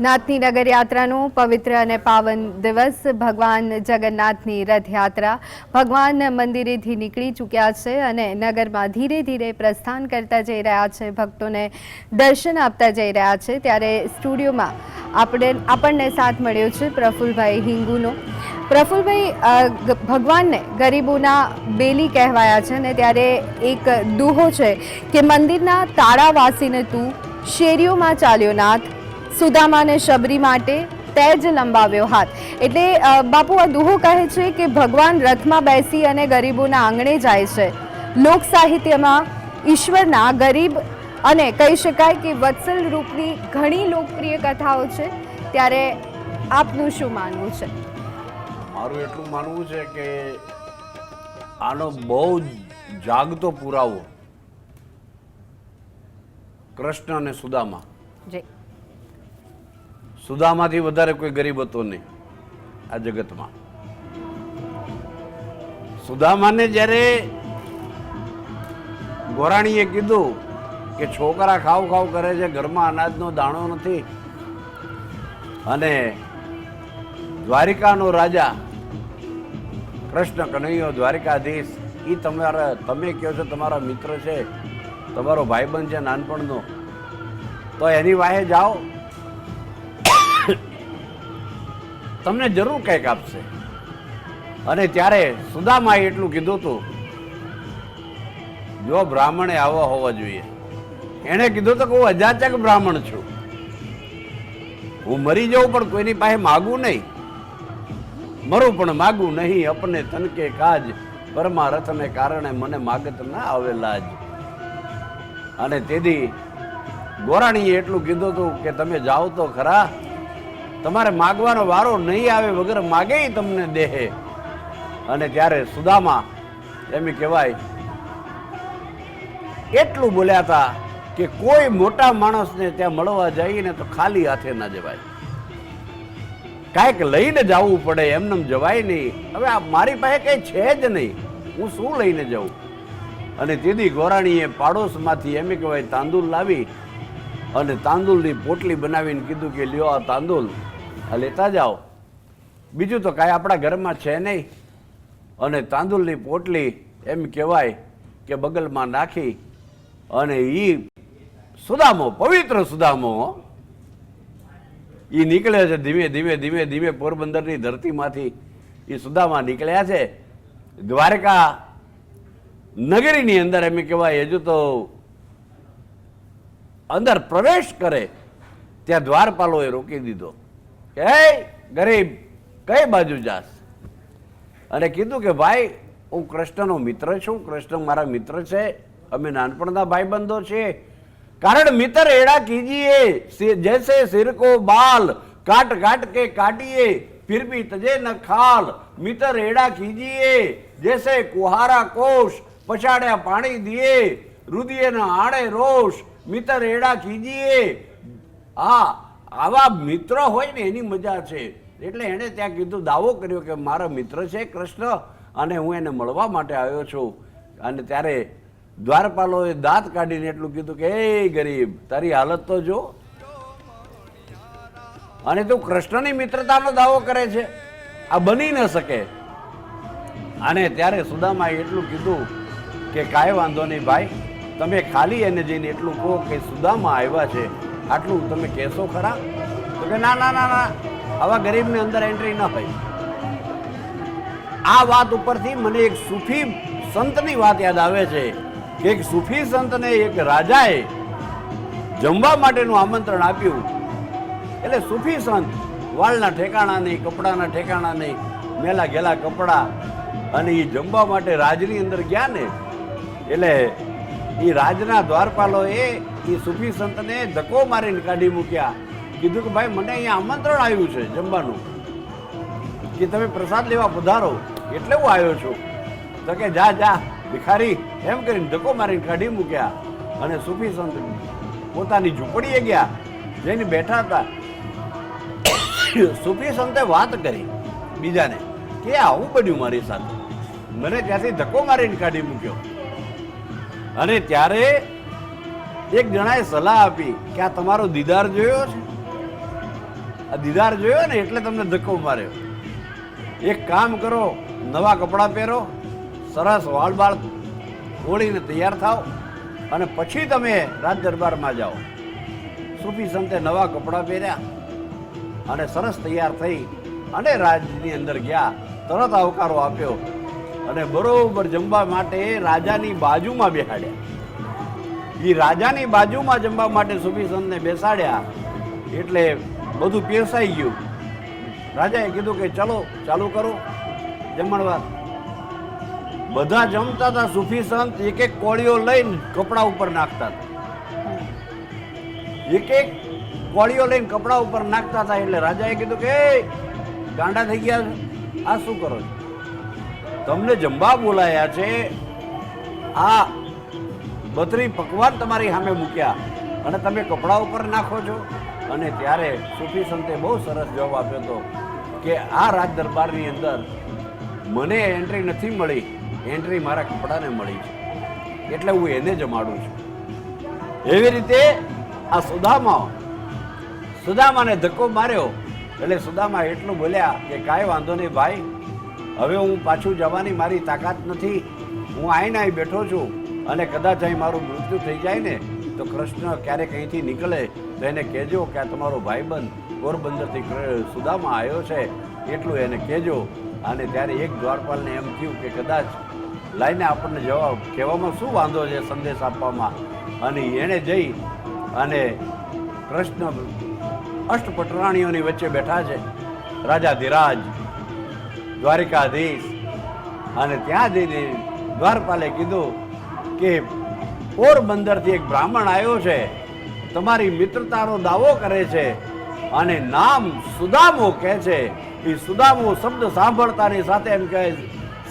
નાથની નગર યાત્રાનો પવિત્ર અને પાવન દિવસ. ભગવાન જગન્નાથની રથયાત્રા ભગવાન મંદિરેથી નીકળી ચૂક્યા છે અને નગરમાં ધીરે ધીરે પ્રસ્થાન કરતા જઈ રહ્યા છે, ભક્તોને દર્શન આપતા જઈ રહ્યા છે. ત્યારે સ્ટુડિયોમાં આપણને સાથ મળ્યો છે પ્રફુલભાઈ હિંગુનો. પ્રફુલભાઈ, ભગવાનને ગરીબોના બેલી કહેવાયા છે અને ત્યારે એક દુહો છે કે મંદિરના તાળા વાસીને તું શેરીઓમાં ચાલ્યો નાથ, સુદામા ને શબરી માટે તેજ લંબાવ્યો હાથ. એટલે બાપુ આ દુહો કહે છે કે ભગવાન રથમાં બેસી અને ગરીબોના આંગણે જાય છે. લોક સાહિત્યમાં ઈશ્વરના ગરીબ અને કહી શકાય કે વત્સલ રૂપની ઘણી લોકપ્રિય કથાઓ છે. ત્યારે આપનું શું માનવું છે? મારું એટલું માનવું છે કે આનો બહુ જાગતો પુરાવો કૃષ્ણ અને સુદામા. જી. સુદામાથી વધારે કોઈ ગરીબ હતો નહીં આ જગતમાં. સુદામાને જ્યારે ગોરાણીએ કીધું કે છોકરા ખાવ ખાવ કરે છે, ઘરમાં અનાજનો દાણો નથી, અને દ્વારિકાનો રાજા કૃષ્ણ કનૈયો દ્વારિકાધીશ એ તમે કહો છો તમારા મિત્ર છે, તમારો ભાઈબંધ છે નાનપણનો, તો એની વાહે જાઓ, તમને જરૂર કંઈક આપશે. અને ત્યારે સુદામાએ એટલું કીધું હતું, જો બ્રાહ્મણે આવા હોવા જોઈએ. એણે કીધું તો કે હું અજાચક બ્રાહ્મણ છું, હું મરી જાઉં પણ કોઈની પાસે માગું નહીં, મરું પણ માગું નહીં, અપને તનકે કાજ પરમારથને કારણે મને માગત ના આવેલા જ. અને તેથી ગોરાણીએ એટલું કીધું હતું કે તમે જાઓ તો ખરા, તમારે માગવાનો વારો નહીં આવે, વગર માગે તમને દેહે. અને ત્યારે સુદામા એમ કહેવાય એટલું બોલ્યા હતા કે કોઈ મોટા માણસને ત્યાં મળવા જઈને તો ખાલી હાથે ના જવાય, કાંઈક લઈને જવું પડે, એમને જવાય નહીં. હવે આ મારી પાસે કઈ છે જ નહીં, હું શું લઈને જાઉં? અને તેથી ગોરાણીએ પાડોશમાંથી એમ કહેવાય તાંદુલ લાવી અને તાંદુલની પોટલી બનાવીને કીધું કે લ્યો આ તાંદુલ આ લેતા જાઓ, બીજું તો કાંઈ આપણા ઘરમાં છે નહીં. અને તાંદુલની પોટલી એમ કહેવાય કે બગલમાં નાખી અને એ સુદામો, પવિત્ર સુદામો એ નીકળ્યો છે ધીમે ધીમે ધીમે ધીમે પોરબંદરની ધરતીમાંથી એ સુદામા નીકળ્યા છે દ્વારકા નગરીની અંદર. એમ કહેવાય હજુ તો અંદર પ્રવેશ કરે ત્યાં દ્વારપાલોએ રોકી દીધો કે હે ગરીબ કઈ બાજુ જાસ? અને કીધું કે ભાઈ હું કૃષ્ણનો મિત્ર છું, કૃષ્ણ મારા મિત્ર છે, અમે નાનપણના ભાઈબંધો છીએ. કારણ મિત્ર એડા કીજીએ જૈસે સિર કો બાલ, કાટ કાટ કે કાટિए फिर भी तजे न खाल. मित्र एड़ा कीजिए जैसे कुहारा कोश, पछाड़्या पाणी दिए રુદિયે ન આડે રોષ. મિત્ર એડા કીજીએ. આવા મિત્ર હોય ને એની મજા છે. એટલે એણે ત્યાં કીધું, દાવો કર્યો કે મારા મિત્ર છે કૃષ્ણ અને હું એને મળવા માટે આવ્યો છું. અને ત્યારે દ્વારપાલોએ દાંત કાઢીને એટલું કીધું કે એ ગરીબ, તારી હાલત તો જો, અને તું કૃષ્ણની મિત્રતાનો દાવો કરે છે, આ બની ન શકે. અને ત્યારે સુદામાએ એટલું કીધું કે કાંઈ વાંધો નહીં ભાઈ, તમે ખાલી એને જઈને એટલું કહો કે સુદામા આવ્યા છે, આટલું તમે કહેશો ખરા? તો કે ના ના ના ના, આવા ગરીબને અંદર એન્ટ્રી ન હોય. આ વાત ઉપરથી મને એક સૂફી સંતની વાત યાદ આવે છે કે એક સૂફી સંતને એક રાજાએ જમવા માટેનું આમંત્રણ આપ્યું. એટલે સૂફી સંત, વાળના ઠેકાણા નહીં, કપડાના ઠેકાણા નહીં, મેલા ગેલા કપડા, અને એ જમવા માટે રાજની અંદર ગયા ને, એટલે એ રાજના દ્વારપાલોએ એ સૂફી સંતને ધક્કો મારીને કાઢી મૂક્યા. કીધું કે ભાઈ મને અહીંયા આમંત્રણ આવ્યું છે જમવાનું, કે તમે પ્રસાદ લેવા પધારો, એટલે હું આવ્યો છું. તો કે જા જા ભિખારી, એમ કરીને ધક્કો મારીને કાઢી મૂક્યા. અને સૂફી સંત પોતાની ઝૂંપડીએ ગયા, જઈને બેઠા હતા. સૂફી સંતે વાત કરી બીજાને કે આવું બન્યું મારી સાથે, મને ત્યાંથી ધક્કો મારીને કાઢી મૂક્યો. અને ત્યારે એક જણાએ સલાહ આપી કે આ તમારો દીદાર જોયો છે, આ દીદાર જોયો ને એટલે તમને ધક્કો માર્યો. એક કામ કરો, નવા કપડાં પહેરો, સરસ વાળ બાળ ઓળીને તૈયાર થાવ અને પછી તમે રાજ દરબારમાં જાઓ. સૂફી સંતે નવા કપડાં પહેર્યા અને સરસ તૈયાર થઈ અને રાજની અંદર ગયા. તરત આવકારો આપ્યો અને બરોબર જમવા માટે રાજાની બાજુમાં બેસાડ્યા. એ રાજાની બાજુમાં જમવા માટે સૂફી સંતને બેસાડ્યા. એટલે બધું પીરસાઈ ગયું. રાજાએ કીધું કે ચલો ચાલુ કરો જમણવાર. બધા જમતા હતા. સૂફી સંત એક એક કોળીઓ લઈને કપડા ઉપર નાખતા હતા, એક એક કોળીઓ લઈને કપડા ઉપર નાખતા હતા. એટલે રાજાએ કીધું કે ગાંડા થઈ ગયા છે, આ શું કરો છો? તમને જમવા બોલાયા છે, આ 32 પકવાન તમારી સામે મૂક્યા અને તમે કપડા ઉપર નાખો છો. અને ત્યારે સૂફી સંતે બહુ સરસ જવાબ આપ્યો હતો કે આ રાજ દરબારની અંદર મને એન્ટ્રી નથી મળી, એન્ટ્રી મારા કપડાને મળી છે, એટલે હું એને જમાડું છું. એવી રીતે આ સુદામાને ધક્કો માર્યો. એટલે સુદામા એટલું બોલ્યા કે કાંઈ વાંધો નહીં ભાઈ, હવે હું પાછું જવાની મારી તાકાત નથી, હું આઈને અહીં બેઠો છું. અને કદાચ અહીં મારું મૃત્યુ થઈ જાય ને તો કૃષ્ણ ક્યારેક અહીંથી નીકળે તો એને કહેજો કે આ તમારો ભાઈબંધ પોરબંદરથી સુદામા આવ્યો છે, એટલું એને કહેજો. અને ત્યારે એક દ્વારપાલને એમ થયું કે કદાચ લાઈને આપણને જવાબ કહેવામાં શું વાંધો છે, સંદેશ આપવામાં. અને એણે જઈ અને કૃષ્ણ અષ્ટપટરાણીઓની વચ્ચે બેઠા છે, રાજાધિરાજ દ્વારિકાધીશ. અને ત્યાં જઈને દ્વારપાલે કીધું કે પોરબંદરથી એક બ્રાહ્મણ આવ્યો છે, તમારી મિત્રતાનો દાવો કરે છે અને નામ સુદામો કહે છે. એ સુદામો શબ્દ સાંભળતાની સાથે એમ કહે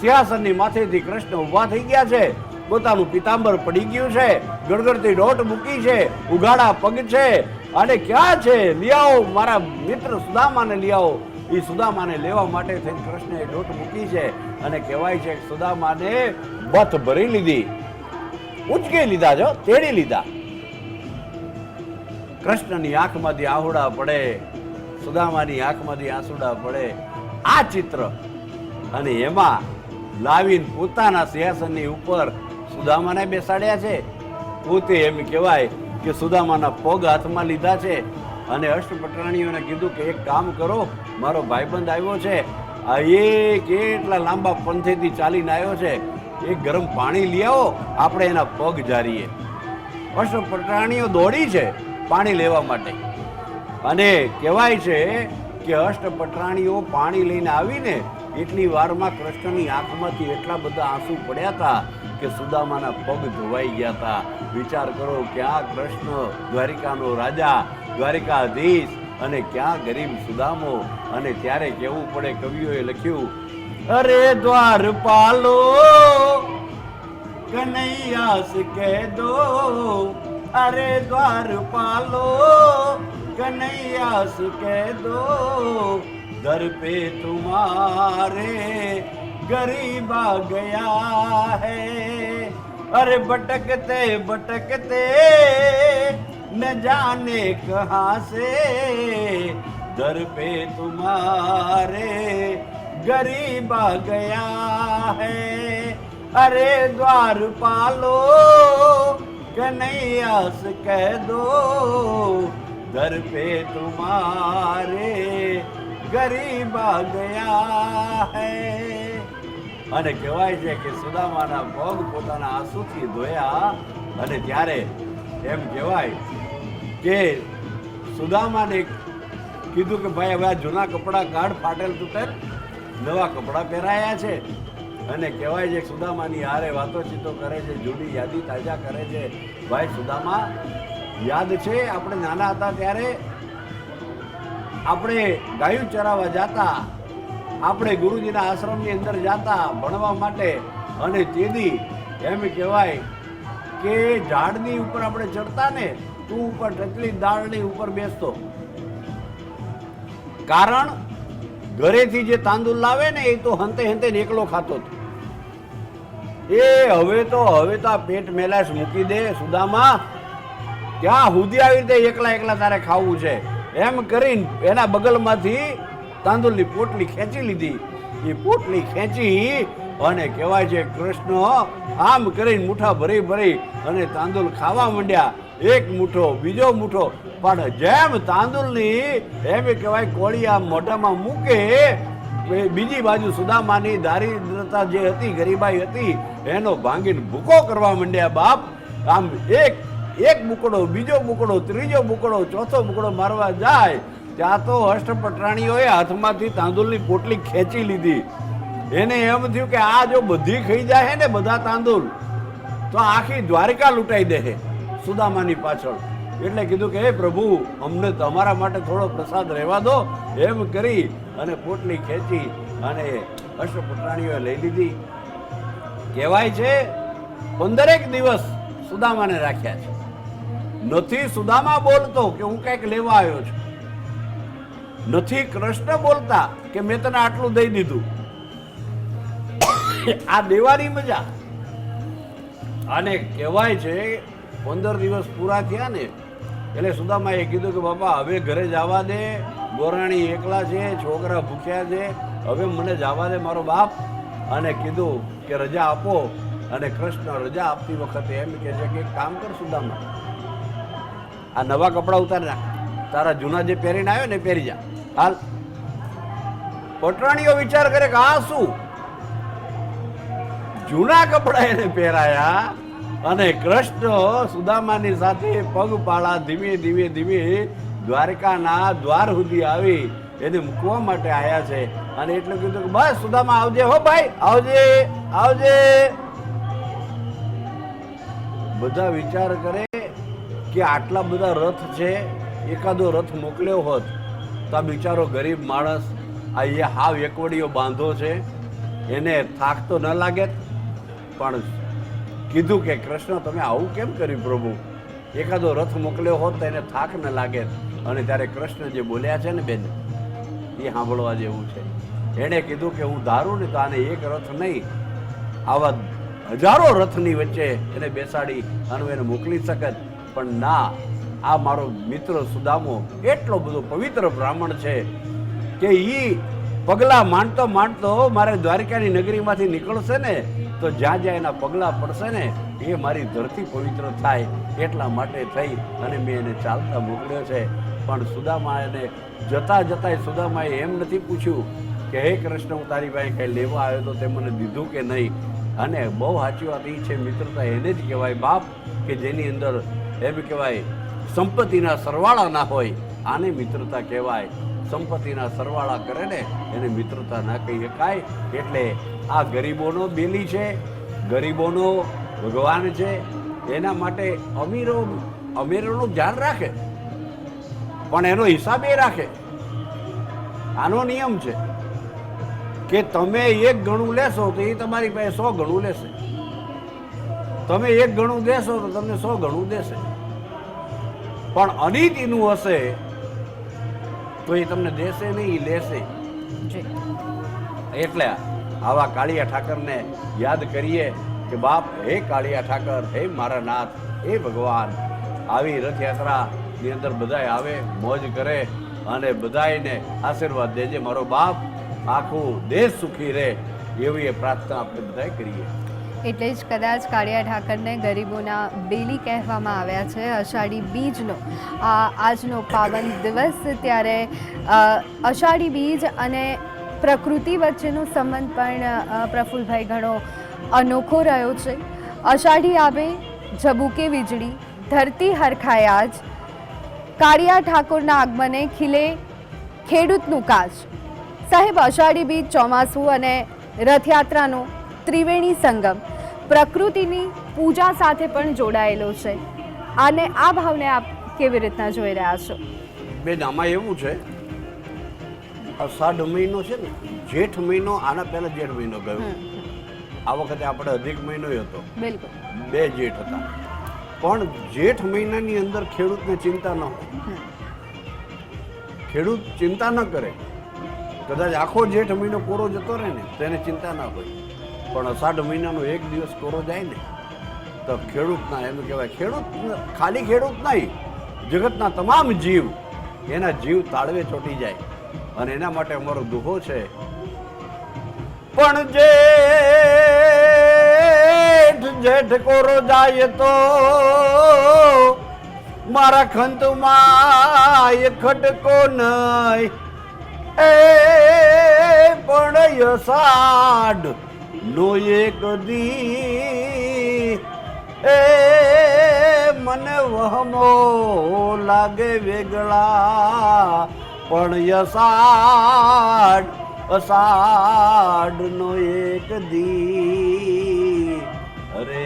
સિંહાસનની માથેથી કૃષ્ણ ઊભા થઈ ગયા છે, પોતાનું પિતાંબર પડી ગયું છે, ગળગળતી દોટ મૂકી છે, ઉઘાડા પગ છે, અને ક્યાં છે, લઈ આવો મારા મિત્ર સુદામાને લઈ આવો. એ સુદામાને લેવા માટે થઈને કૃષ્ણએ દોટ મૂકી છે. અને કહેવાય છે કે સુદામાને બથ ભરી લીધી, ઉચકી લીધા, જો તેડી લીધા. કૃષ્ણની આંખમાંથી આહુડા પડે, સુદામાની આંખમાંથી આંસુડા પડે. આ ચિત્ર અને એમાં લાવીને પોતાના સિંહાસનની ઉપર સુદામાને બેસાડ્યા છે. પોતે એમ કહેવાય કે સુદામાના પગ હાથમાં લીધા છે. અને અષ્ટપટરાણીઓને કીધું કે એક કામ કરો, મારો ભાઈબંધ આવ્યો છે, આ કેટલા લાંબા પંથેથી ચાલીને આવ્યો છે, એક ગરમ પાણી લઈ આવો, આપણે એના પગ જારીએ. અષ્ટપટરાણીઓ દોડી છે પાણી લેવા માટે. અને કહેવાય છે કે અષ્ટપટરાણીઓ પાણી લઈને આવીને એટલી વારમાં કૃષ્ણની આંખમાંથી એટલા બધા આંસુ પડ્યા હતા કે સુદામાના પગ ધોવાઈ ગયા હતા. વિચાર કરો, ક્યાં કૃષ્ણ દ્વારિકાનો રાજા, દ્વારિકાધીશ, અને ક્યાં ગરીબ સુદામો. અને ત્યારે કહેવું પડે, કવિઓએ લખ્યું, અરે દ્વારપાલો કનૈયાસ કહે દો, અરે દ્વારપાલો कन्हैयास कह दो, दर पे तुम्हारे गरीब आ गया है. अरे भटकते भटकते न जाने कहाँ से, दर पे तुम्हारे गरीब आ गया है. अरे द्वारपालो कन्हैयास कह दो, दर पे तुम्हारे गरीब आ ગયા હૈ. અને કહેવાય છે કે સુદામાના પગ પોતાના આંસુથી ધોયા. અને ત્યારે એમ કહેવાય કે સુદામાને કીધું કે ભાઈ હવે આ જૂના કપડાં કાઢ, ફાટેલ તૂટેલ નવા કપડાં પહેરાયા છે. અને કહેવાય છે સુદામાની હારે વાતોચીતો કરે છે, જૂની યાદી તાજા કરે છે. ભાઈ સુદામા, યાદ છે આપણે નાના હતા ત્યારે આપણે ગાયું ચરાવવા જાતા, આપણે ગુરુજીના આશ્રમની અંદર જાતા ભણવા માટે. અને તેથી એમ કહેવાય કે ઝાડની ઉપર આપણે ચડતા ને, તું ઉપર ટચલી દાળની ઉપર બેસતો. કારણ ઘરેથી જે તાંદુલ લાવે ને એ તો હંતે હંતે એકલો ખાતો હતો. એ હવે તો આ પેટ મેલાશ મૂકી દે સુદામા, ક્યાં સુધી આવી રીતે એકલા એકલા તારે ખાવું છે. એમ કરીને એના બગલમાંથી તાંદુલની પોટલી ખેંચી લીધી. એ પોટલી ખેંચી અને કહેવાય છે કૃષ્ણ આમ કરીને મુઠ્ઠા ભરી ભરી અને તાંદુલ ખાવા માંડ્યા. એક મુઠ્ઠો, બીજો મુઠ્ઠો, પણ જેમ તાંદુલની એમ કહેવાય કોળી આમ મોઢામાં મૂકે, બીજી બાજુ સુદામાની દારિદ્રતા જે હતી, ગરીબાઈ હતી, એનો ભાંગીને ભૂકો કરવા માંડ્યા. બાપ આમ એક બુકડો, બીજો બુકડો, ત્રીજો બુકડો, ચોથો બુકડો મારવા જાય ત્યાં તો અષ્ટપટરાણીઓએ હાથમાંથી તાંદુલની પોટલી ખેંચી લીધી. એને એમ થયું કે આ જો બધી ખાઈ જાય ને બધા તાંદુલ, તો આખી દ્વારિકા લૂંટાઈ દે સુદામાની પાછળ. એટલે કીધું કે હે પ્રભુ, અમને તમારા માટે થોડો પ્રસાદ રહેવા દો. એમ કરી અને પોટલી ખેંચી અને અષ્ટપટરાણીઓએ લઈ લીધી. કહેવાય છે 15 દિવસ સુદામાને રાખ્યા છે. નથી સુદામા બોલતો કે હું કંઈક લેવા આવ્યો છું, નથી કૃષ્ણ બોલતા કે મેં તને આટલું દઈ દીધું. આ દેવાની મજા. અને કહેવાય છે 15 દિવસ પૂરા થયા ને એટલે સુદામાએ કીધું કે બાપા હવે ઘરે જવા દે, ગોરાણી એકલા છે, છોકરા ભૂખ્યા છે, હવે મને જવા દે મારો બાપ. અને કીધું કે રજા આપો. અને કૃષ્ણ રજા આપતી વખતે એમ કહે છે કે એક કામ કર સુદામા, આ નવા કપડાં ઉતારી નાખ, તારા જૂના જે પહેરીને આવ્યો ને પહેરી જા, હાલ. પટરાણીઓ વિચાર કરે કે આ શું, જૂના કપડાં એને પહેરાયા. અને કૃષ્ણ સુદામાની સાથે પગપાળા ધીમે ધીમે ધીમે દ્વારકાના દ્વાર સુધી આવી એને મૂકવા માટે આવ્યા છે. અને એટલું કીધું કે બસ સુદામા આવજે હો ભાઈ, આવજે આવજે. બધા વિચાર કરે કે આટલા બધા રથ છે, એકાદો રથ મોકલ્યો હોત તો આ બિચારો ગરીબ માણસ, આ એ હાવ એકવડીઓ બાંધો છે, એને થાક તો ન લાગે. પણ કીધું કે કૃષ્ણ તમે આવું કેમ કર્યું પ્રભુ, એકાદો રથ મોકલ્યો હોત તો એને થાક ન લાગે. અને ત્યારે કૃષ્ણ જે બોલ્યા છે ને બેન, એ સાંભળવા જેવું છે. એણે કીધું કે હું ધારું ને તો આને એક રથ નહીં, આવા હજારો રથની વચ્ચે એને બેસાડી અને એને મોકલી શકત. પણ ના, આ મારો મિત્ર સુદામો એટલો બધો પવિત્ર બ્રાહ્મણ છે કે એ પગલાં માંડતો માંડતો મારે દ્વારિકાની નગરીમાંથી નીકળશે ને તો જ્યાં જ્યાં એના પગલાં પડશે ને એ મારી ધરતી પવિત્ર થાય. એટલા માટે થઈ અને મેં એને ચાલતા મોકલ્યો છે. પણ સુદામા એને જતા જતાંય સુદામાએ એમ નથી પૂછ્યું કે હે કૃષ્ણ, હું તારી પાસે કંઈ લેવા આવ્યો તો તે મને દીધું કે નહીં. અને બહુ સાચી વાત એ છે, મિત્રતા એને જ કહેવાય બાપ કે જેની અંદર એમ કહેવાય સંપત્તિના સરવાળા ના હોય, આને મિત્રતા કહેવાય. સંપત્તિના સરવાળા કરે ને એને મિત્રતા ના કહી શકાય. એટલે આ ગરીબોનો બેલી છે, ગરીબોનો ભગવાન છે. એના માટે અમીરોનું ધ્યાન રાખે, પણ એનો હિસાબ એ રાખે. આનો નિયમ છે કે તમે 1 ગણું લેશો તો એ તમારી પાસે 100 ગણું લેશે, તમે 1 ગણું દેશો તો તમને 100 ગણું દેશે. પણ અનીતિનું હશે તો એ તમને દેશે નહીં, લેશે. એટલે આવા કાળિયા ઠાકરને યાદ કરીએ કે બાપ, હે કાળિયા ઠાકર, હે મારા નાથ, હે ભગવાન, આવી રથયાત્રાની અંદર બધાય આવે, મોજ કરે અને બધાયને આશીર્વાદ દેજે મારો બાપ, આખું દેશ સુખી રહે, એવી પ્રાર્થના આપણે બધાય કરીએ. એટલે જ કદાચ કાળિયા ઠાકરને ગરીબોના બેલી કહેવામાં આવ્યા છે. અષાઢી બીજનો આજનો પાવન દિવસ, ત્યારે અષાઢી બીજ અને પ્રકૃતિ વચ્ચેનો સંબંધ પણ પ્રફુલભાઈ ઘણો અનોખો રહ્યો છે. અષાઢી આવે ઝબૂકે વીજળી, ધરતી હરખાય આજ, કાળિયા ઠાકોરના આગમને ખીલે ખેડૂતનું કાજ. સાહેબ, અષાઢી બીજ, ચોમાસું અને રથયાત્રાનો ત્રિવેણી સંગમ પ્રકૃતિની પૂજા સાથે પણ જોડાયેલો છે. અને આ ભાવને આપ કેવી રીતના જોઈ રહ્યા છો? બેન, આમાં એવું છે, અષાઢ મહિનો છે ને, જેઠ મહિનો, આના પહેલા જેઠ મહિનો ગયો. આ વખતે આપણે અધિક મહિનો હતો, બિલકુલ 2 જેઠ હતા. પણ જેઠ મહિનાની અંદર ખેડૂતને ચિંતા ન હોય, ખેડૂત ચિંતા ન કરે. કદાચ આખો જેઠ મહિનો કોરો જતો રહે ને તો એને ચિંતા ના હોય, પણ અષાઢ મહિનાનો 1 દિવસ કોરો જાય ને તો ખેડૂતના, એમ કહેવાય, ખેડૂત ખાલી ખેડૂત નહીં, જગતના તમામ જીવ, એના જીવ તાળવે ચોંટી જાય. અને એના માટે અમારો દુહો છે, પણ જેઠ કોરો જાય તો મારા ખંતમાં એ ખટકો નહીં, એ પણ અષાઢ નો 1 દી એ મને વહમો લાગે વેગળા, પણ અષાઢ નો 1 દી અરે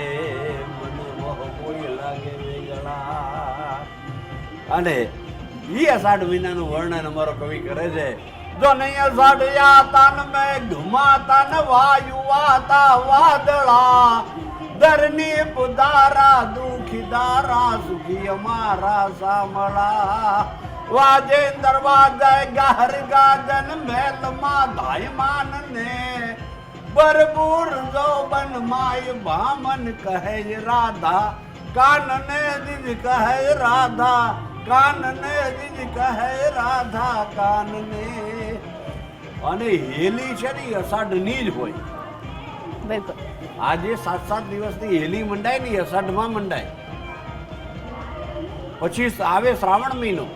મને વહમો લાગે વેગળા. અને ઈ અષાઢ મહિનાનું વર્ણન અમારો કવિ કરે છે. જો નહીં અષાઢ યાતા ન મેં ઘુમાતા ન વાયુ વાતા વાદળા, ધરની પુદારા દુખી દારા સુખી અમારા સામળા, વાજે દરવાજે ગાર ગાજન મહેલમાં ધાયમાન ને, બરબુર જોબન માય ભામન કહે રાધા, કાનને દીજ કહે રાધા, કાનને દીજ કહે રાધા, કાનને. અને હેલી છે ને અષાઢની જ હોય. બિલકુલ. આજે 7-7 દિવસની હેલી મંડાય ને અષાઢમાં મંડાય. પછી આવે શ્રાવણ મહિનો,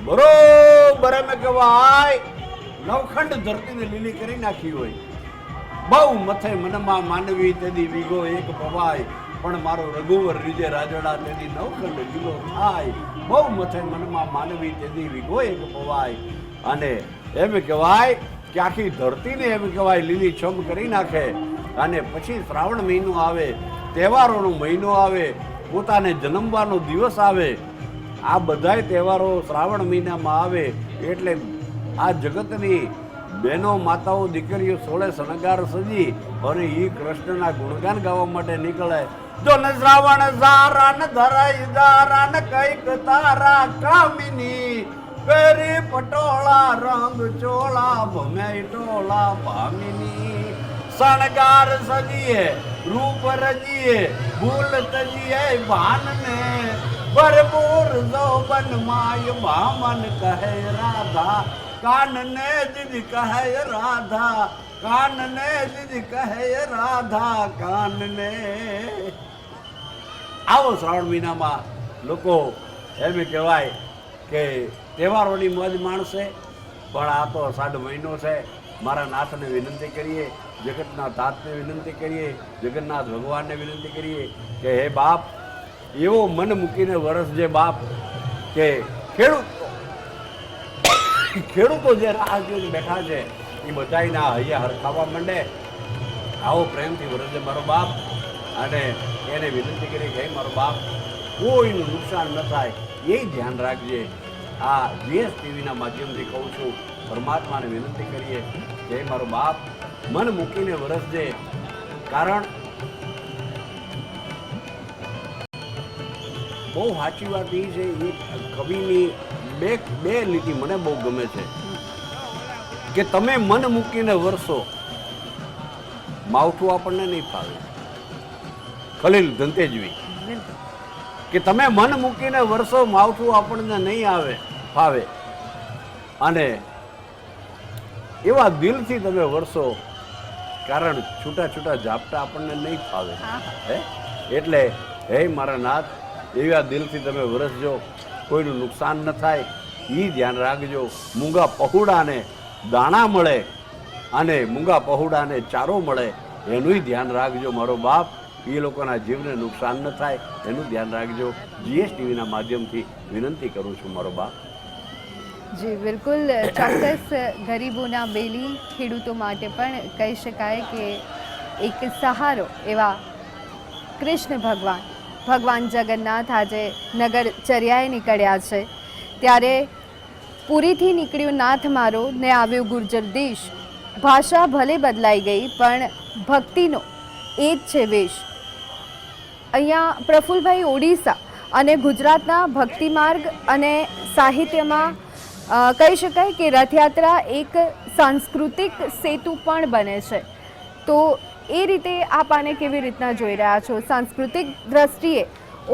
બરોબર એમ કહેવાય નવખંડ ધરતીને લીલી કરી નાખી હોય. બહુ મથે મનમાં માનવી તેદી વીગો એક પવાય, પણ મારો રઘુવર રીજે રાજડા તેદી નવખંડ લીલો થાય. બહુ મથે મનમાં માનવી તેદી વીગો એક પવાય. અને એમ કહેવાય કે આખી ધરતીને એમ કહેવાય લીલી છમ કરી નાખે. અને પછી શ્રાવણ મહિનો આવે, તહેવારોનો મહિનો આવે, પોતાને જન્મવાનો દિવસ આવે. આ બધાય તહેવારો શ્રાવણ મહિનામાં આવે એટલે આ જગતની બહેનો, માતાઓ, દીકરીઓ સોળે શણગાર સજી અને ઈ કૃષ્ણના ગુણગાન ગાવા માટે નીકળે. જો ને શ્રાવણ સારા ને ધરાઈ દારા ને કઈક તારા કામિની, પેરી પટોળા રંગ ચોળા ભમે ટોળા ભામિની, શણગાર સજીએ રૂપ રજીએ ભૂલ તજીએ ભાનને, ભરપૂર જોબન માય ભામન કહે રાધા, કાનને દીજ કહે રાધા, કાનને દીજ કહે રાધા, કાનને. આવો શ્રાવણ મહિનામાં લોકો એમ કહેવાય કે તહેવારોની મોજ માણશે. પણ આ તો અષાઢ મહિનો છે. મારા નાથને વિનંતી કરીએ, જગતના તાતને વિનંતી કરીએ, જગન્નાથ ભગવાનને વિનંતી કરીએ કે હે બાપ, એવો મન મૂકીને વરસજે બાપ કે ખેડૂત ખેડૂતો જે રાહ જોઈને બેઠા છે એ બધાયના હૈયા હરખાવા માંડે. આવો પ્રેમથી વરસે મારો બાપ, અને એને વિનંતી કરી કે હે મારો બાપ, કોઈનું નુકસાન ન થાય એ ધ્યાન રાખજે. આ જીએસ ટીવીના માધ્યમથી કહું છું, પરમાત્માને વિનંતી કરીએ કે હે મારો બાપ, મન મૂકીને વરસજે. કારણ બહુ સાચી વાત એ છે, એ કવિની બે લીટી મને બહુ ગમે છે કે તમે મન મૂકીને વરસો, માવઠું આપણને નહીં ફાવે. ખલીલ ધંતેજવી કે તમે મન મૂકીને વરસો, માવઠું આપણને નહીં ફાવે, અને એવા દિલથી તમે વરસો, કારણ છૂટા છૂટા ઝાપટા આપણને નહીં ફાવે. હે એટલે હે મારા નાથ, એવા દિલથી તમે વરસજો, કોઈનું નુકસાન ન થાય એ ધ્યાન રાખજો. મૂંગા પહોળાને દાણા મળે અને મૂંગા પહોળાને ચારો મળે એનું ધ્યાન રાખજો મારો બાપ. એ લોકોના જીવને નુકસાન ન થાય એનું ધ્યાન રાખજો. જીએસ ટીવીના માધ્યમથી વિનંતી કરું છું મારો બાપ. જી બિલકુલ, ચોક્કસ. ગરીબોના બેલી ખેડૂતો માટે પણ કહી શકાય કે એક સહારો એવા કૃષ્ણ ભગવાન જગન્નાથ આજે નગરચર્યાએ નીકળ્યા છે. ત્યારે પુરીથી નીકળ્યો નાથ મારો ને આવ્યો ગુર્જર દેશ. ભાષા ભલે બદલાઈ ગઈ પણ ભક્તિનો એ જ છે વેશ. અહીંયા પ્રફુલભાઈ ઓડિશા અને ગુજરાતના ભક્તિ માર્ગ અને સાહિત્યમાં કહી શકાય કે રથયાત્રા એક સાંસ્કૃતિક સેતુ પણ બને છે. તો એ રીતે આપ આને કેવી રીતના જોઈ રહ્યા છો? સાંસ્કૃતિક દ્રષ્ટિએ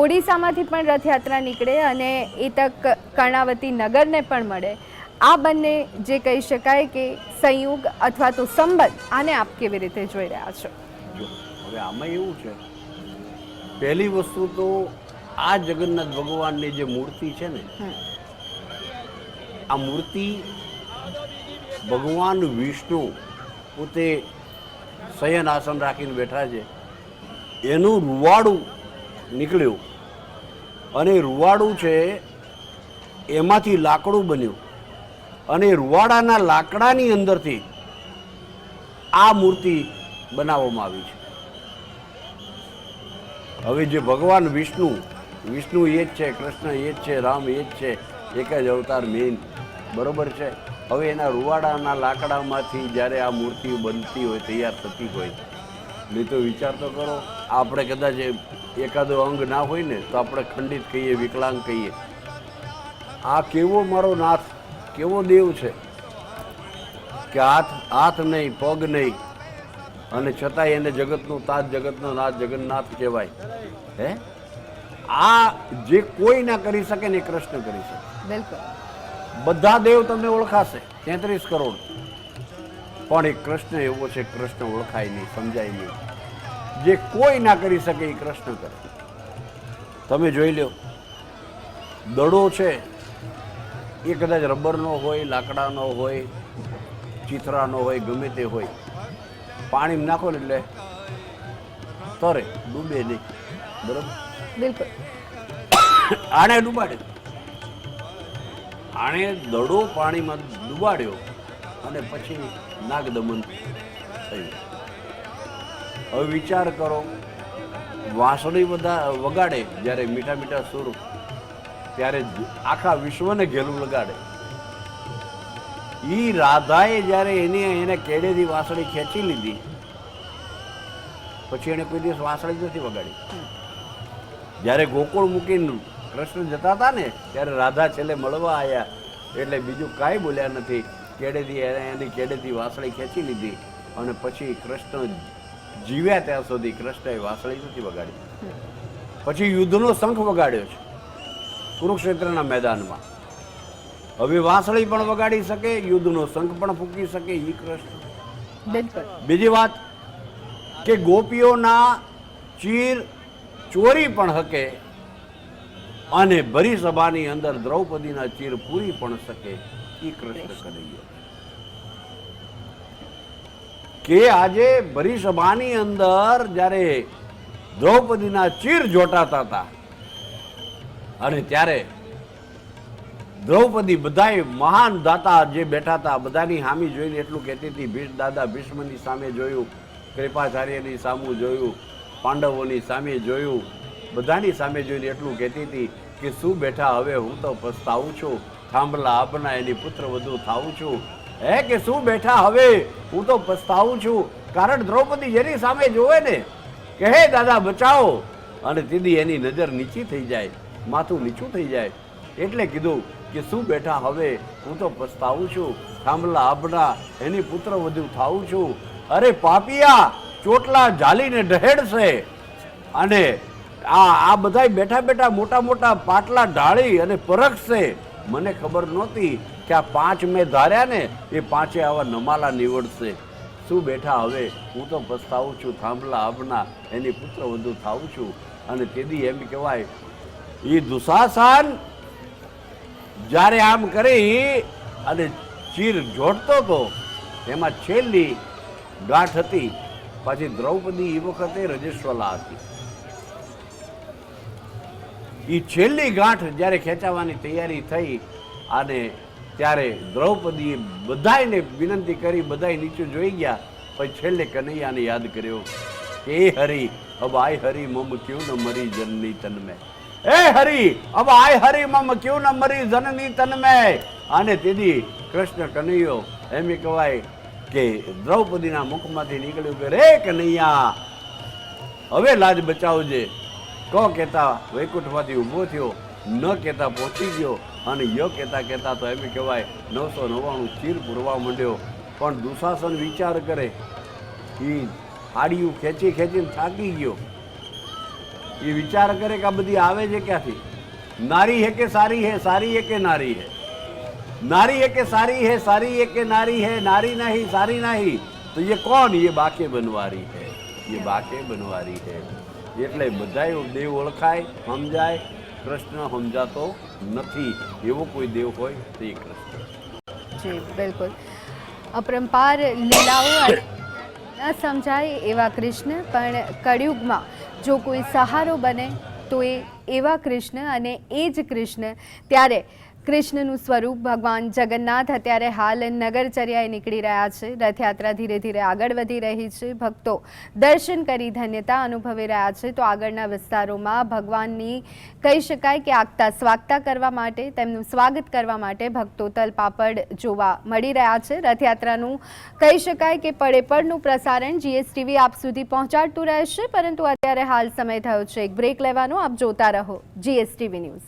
ઓડિશામાંથી પણ રથયાત્રા નીકળે અને એ તક કર્ણાવતી નગરને પણ મળે. આ બંને જે કહી શકાય કે સંયોગ અથવા તો સંબંધ, આને આપ કેવી રીતે જોઈ રહ્યા છો? હવે આમાં એવું છે, પહેલી વસ્તુ તો આ જગન્નાથ ભગવાનની જે મૂર્તિ છે ને, આ મૂર્તિ ભગવાન વિષ્ણુ પોતે શયન આસન રાખીને બેઠા છે, એનું રૂવાડું નીકળ્યું, અને રૂવાડું છે એમાંથી લાકડું બન્યું, અને રૂવાડાના લાકડાની અંદરથી આ મૂર્તિ બનાવવામાં આવી છે. હવે જે ભગવાન વિષ્ણુ એ જ છે, કૃષ્ણ એ જ છે, રામ એ જ છે, એક જ અવતાર મેઇન, બરોબર છે. હવે એના રૂવાડાના લાકડામાંથી જ્યારે આ મૂર્તિ બનતી હોય, તૈયાર થતી હોય, નહીં તો વિચાર તો કરો, આપણે કદાચ એકાદો અંગ ના હોય ને તો આપણે ખંડિત કહીએ, વિકલાંગ કહીએ. આ કેવો મારો નાથ, કેવો દેવ છે કે હાથ નહીં, પગ નહીં, અને છતાંય એને જગતનું તાજ, જગતનો નાથ જગન્નાથ કહેવાય. હે, આ જે કોઈ ના કરી શકે ને એ કૃષ્ણ કરી શકે. બિલકુલ, બધા દેવ તમને ઓળખાશે, 33 કરોડ, પણ એક કૃષ્ણ એવો છે, કૃષ્ણ ઓળખાય નહીં, સમજાય નહીં. જે કોઈ ના કરી શકે એ કૃષ્ણ કરે. તમે જોઈ લો, દડો છે એ કદાચ રબરનો હોય, લાકડાનો હોય, ચિત્રાનો હોય, ગમે તે હોય, પાણીમાં નાખો ને એટલે તરે, ડૂબે નહીં, બરોબર? બિલકુલ. આને ડૂબાડ્યો, આણે દડો પાણીમાં ડૂબાડ્યો અને પછી નાગદમન થયું. હવે વિચાર કરો, વાંસળી વગાડે જ્યારે મીઠા મીઠા સુર, ત્યારે આખા વિશ્વને ઘેલું લગાડે. ઈ રાધાએ જ્યારે એને કેડેથી વાંસળી ખેંચી લીધી, પછી એને કોઈ દિવસ વાંસળી નથી વગાડી. જ્યારે ગોકુળ મૂકીને કૃષ્ણ જતા હતા ને, ત્યારે રાધા છેલ્લે મળવા આવ્યા, એટલે બીજું કાંઈ બોલ્યા નથી. એની કેડેથી વાંસળી ખેંચી લીધી, અને પછી કૃષ્ણ જીવ્યા ત્યાં સુધી કૃષ્ણએ વાંસળી નથી વગાડી. પછી યુદ્ધનો શંખ વગાડ્યો છે કુરુક્ષેત્રના મેદાનમાં. હવે વાંસળી પણ વગાડી શકે, યુદ્ધનો શંખ પણ ફૂંકી શકે એ કૃષ્ણ. બીજી વાત કે ગોપીઓના ચીર ચોરી પણ શકે, અને ભરી સભાની અંદર દ્રૌપદીના ચીર પૂરી પણ શકે એ કૃષ્ણ કનૈયો. કે આજે ભરી સભાની અંદર જ્યારે દ્રૌપદીના ચીર જોટાતા હતા, અને ત્યારે દ્રૌપદી બધાય મહાન દાતા જે બેઠા હતા બધાની સામે જોઈને એટલું કહેતી હતી. દાદા ભીષ્મની સામે જોયું, કૃપાચાર્યની સામું જોયું, પાંડવોની સામે જોયું, બધાની સામે જોઈને એટલું કહેતી હતી કે શું બેઠા હવે હું તો પસ્તાવું છું, થાંભલા આપના એની પુત્ર વધુ થાવું છું. હે કે શું બેઠા હવે હું તો પસ્તાવું છું. કારણ દ્રૌપદી જેની સામે જોવે ને કે હે દાદા બચાવો, અને તીધી એની નજર નીચી થઈ જાય, માથું નીચું થઈ જાય. એટલે કીધું કે શું બેઠા હવે હું તો પસ્તાવું છું, થાંભલા આપના એની પુત્ર વધુ થાવું છું. અરે પાપિયા ચોટલા ઝાલીને ઢહેડશે, અને આ બધાય બેઠા બેઠા મોટા મોટા પાટલા ઢાળી અને પરખશે. મને ખબર નહોતી કે આ 5 મેં ધાર્યા ને એ 5 આવા નમાલા નીવડશે. શું બેઠા હવે હું તો પસ્તાવું છું, થાંભલા આપના એની પુત્ર વધુ થાવું છું. અને તેથી એમ કહેવાય એ દુશાસન જ્યારે આમ કરી અને ચીર જોડતો હતો એમાં છેલ્લી ગાંઠ હતી. પાછી દ્રૌપદી એ વખતે રજસ્વલા હતી. એ છેલ્લી ગાંઠ જ્યારે ખેંચાવાની તૈયારી થઈ અને ત્યારે દ્રૌપદીએ બધાયને વિનંતી કરી, બધાય નીચે જોઈ ગયા. પછી છેલ્લે કનૈયાને યાદ કર્યો કે એ હરી અબ આય હરી મમ ક્યું ન મરી જનની તન મેં, એ હરી અબ આય હરી મમ ક્યું ન મરી જનની તન મેં. અને તેથી કૃષ્ણ કનૈયો એમ કહેવાય કે દ્રૌપદીના મુખમાંથી નીકળ્યું કે રે કનૈયા હવે લાજ બચાવજે. ક કહેતા વૈકુંઠમાંથી ઊભો થયો, ન કહેતા પહોંચી ગયો, અને ય કહેતા કહેતા તો એમ કહેવાય 999 ચીર પૂરવા માંડ્યો. પણ દુશાસન વિચાર કરે, એ હાડીયું ખેંચી ખેંચીને થાકી ગયો. એ વિચાર કરે કે આ બધી આવે છે ક્યાંથી? નારી હે કે સારી હે, સારી હે કે નારી હે, नारी है कि सारी है, सारी है कि नारी है, नारी नहीं सारी नहीं, तो ये कौन? ये बाके बनवारी है, ये बाके बनवारी है. એટલે બધાય દેવ ઓળખાય, સમજાય. કૃષ્ણ સમજાતો નથી, એવો કોઈ દેવ હોય તો એ કૃષ્ણ. જી બિલકુલ. અપરંપાર લીલાઓ ન સમજાય એવા કૃષ્ણ, પણ કળિયુગમાં જો કોઈ સહારો બને તો એ એવા કૃષ્ણ, અને એ જ કૃષ્ણ. ત્યારે કૃષ્ણનું સ્વરૂપ ભગવાન જગન્નાથ અત્યારે હાલ નગરચર્યાએ નીકળી રહ્યા છે. રથયાત્રા ધીરે ધીરે આગળ વધી રહી છે. ભક્તો દર્શન કરી ધન્યતા અનુભવી રહ્યા છે. તો આગળના વિસ્તારોમાં ભગવાનની કહી શકાય કે આગતા સ્વાગતા કરવા માટે, તેમનું સ્વાગત કરવા માટે ભક્તો તલપાપડ જોવા મળી રહ્યા છે. રથયાત્રાનું કહી શકાય કે પડે પડનું પ્રસારણ GSTV આપ સુધી પહોંચાડતું રહેશે. પરંતુ અત્યારે હાલ સમય થયો છે એક બ્રેક લેવાનો. આપ જોતા રહો GSTV ન્યૂઝ.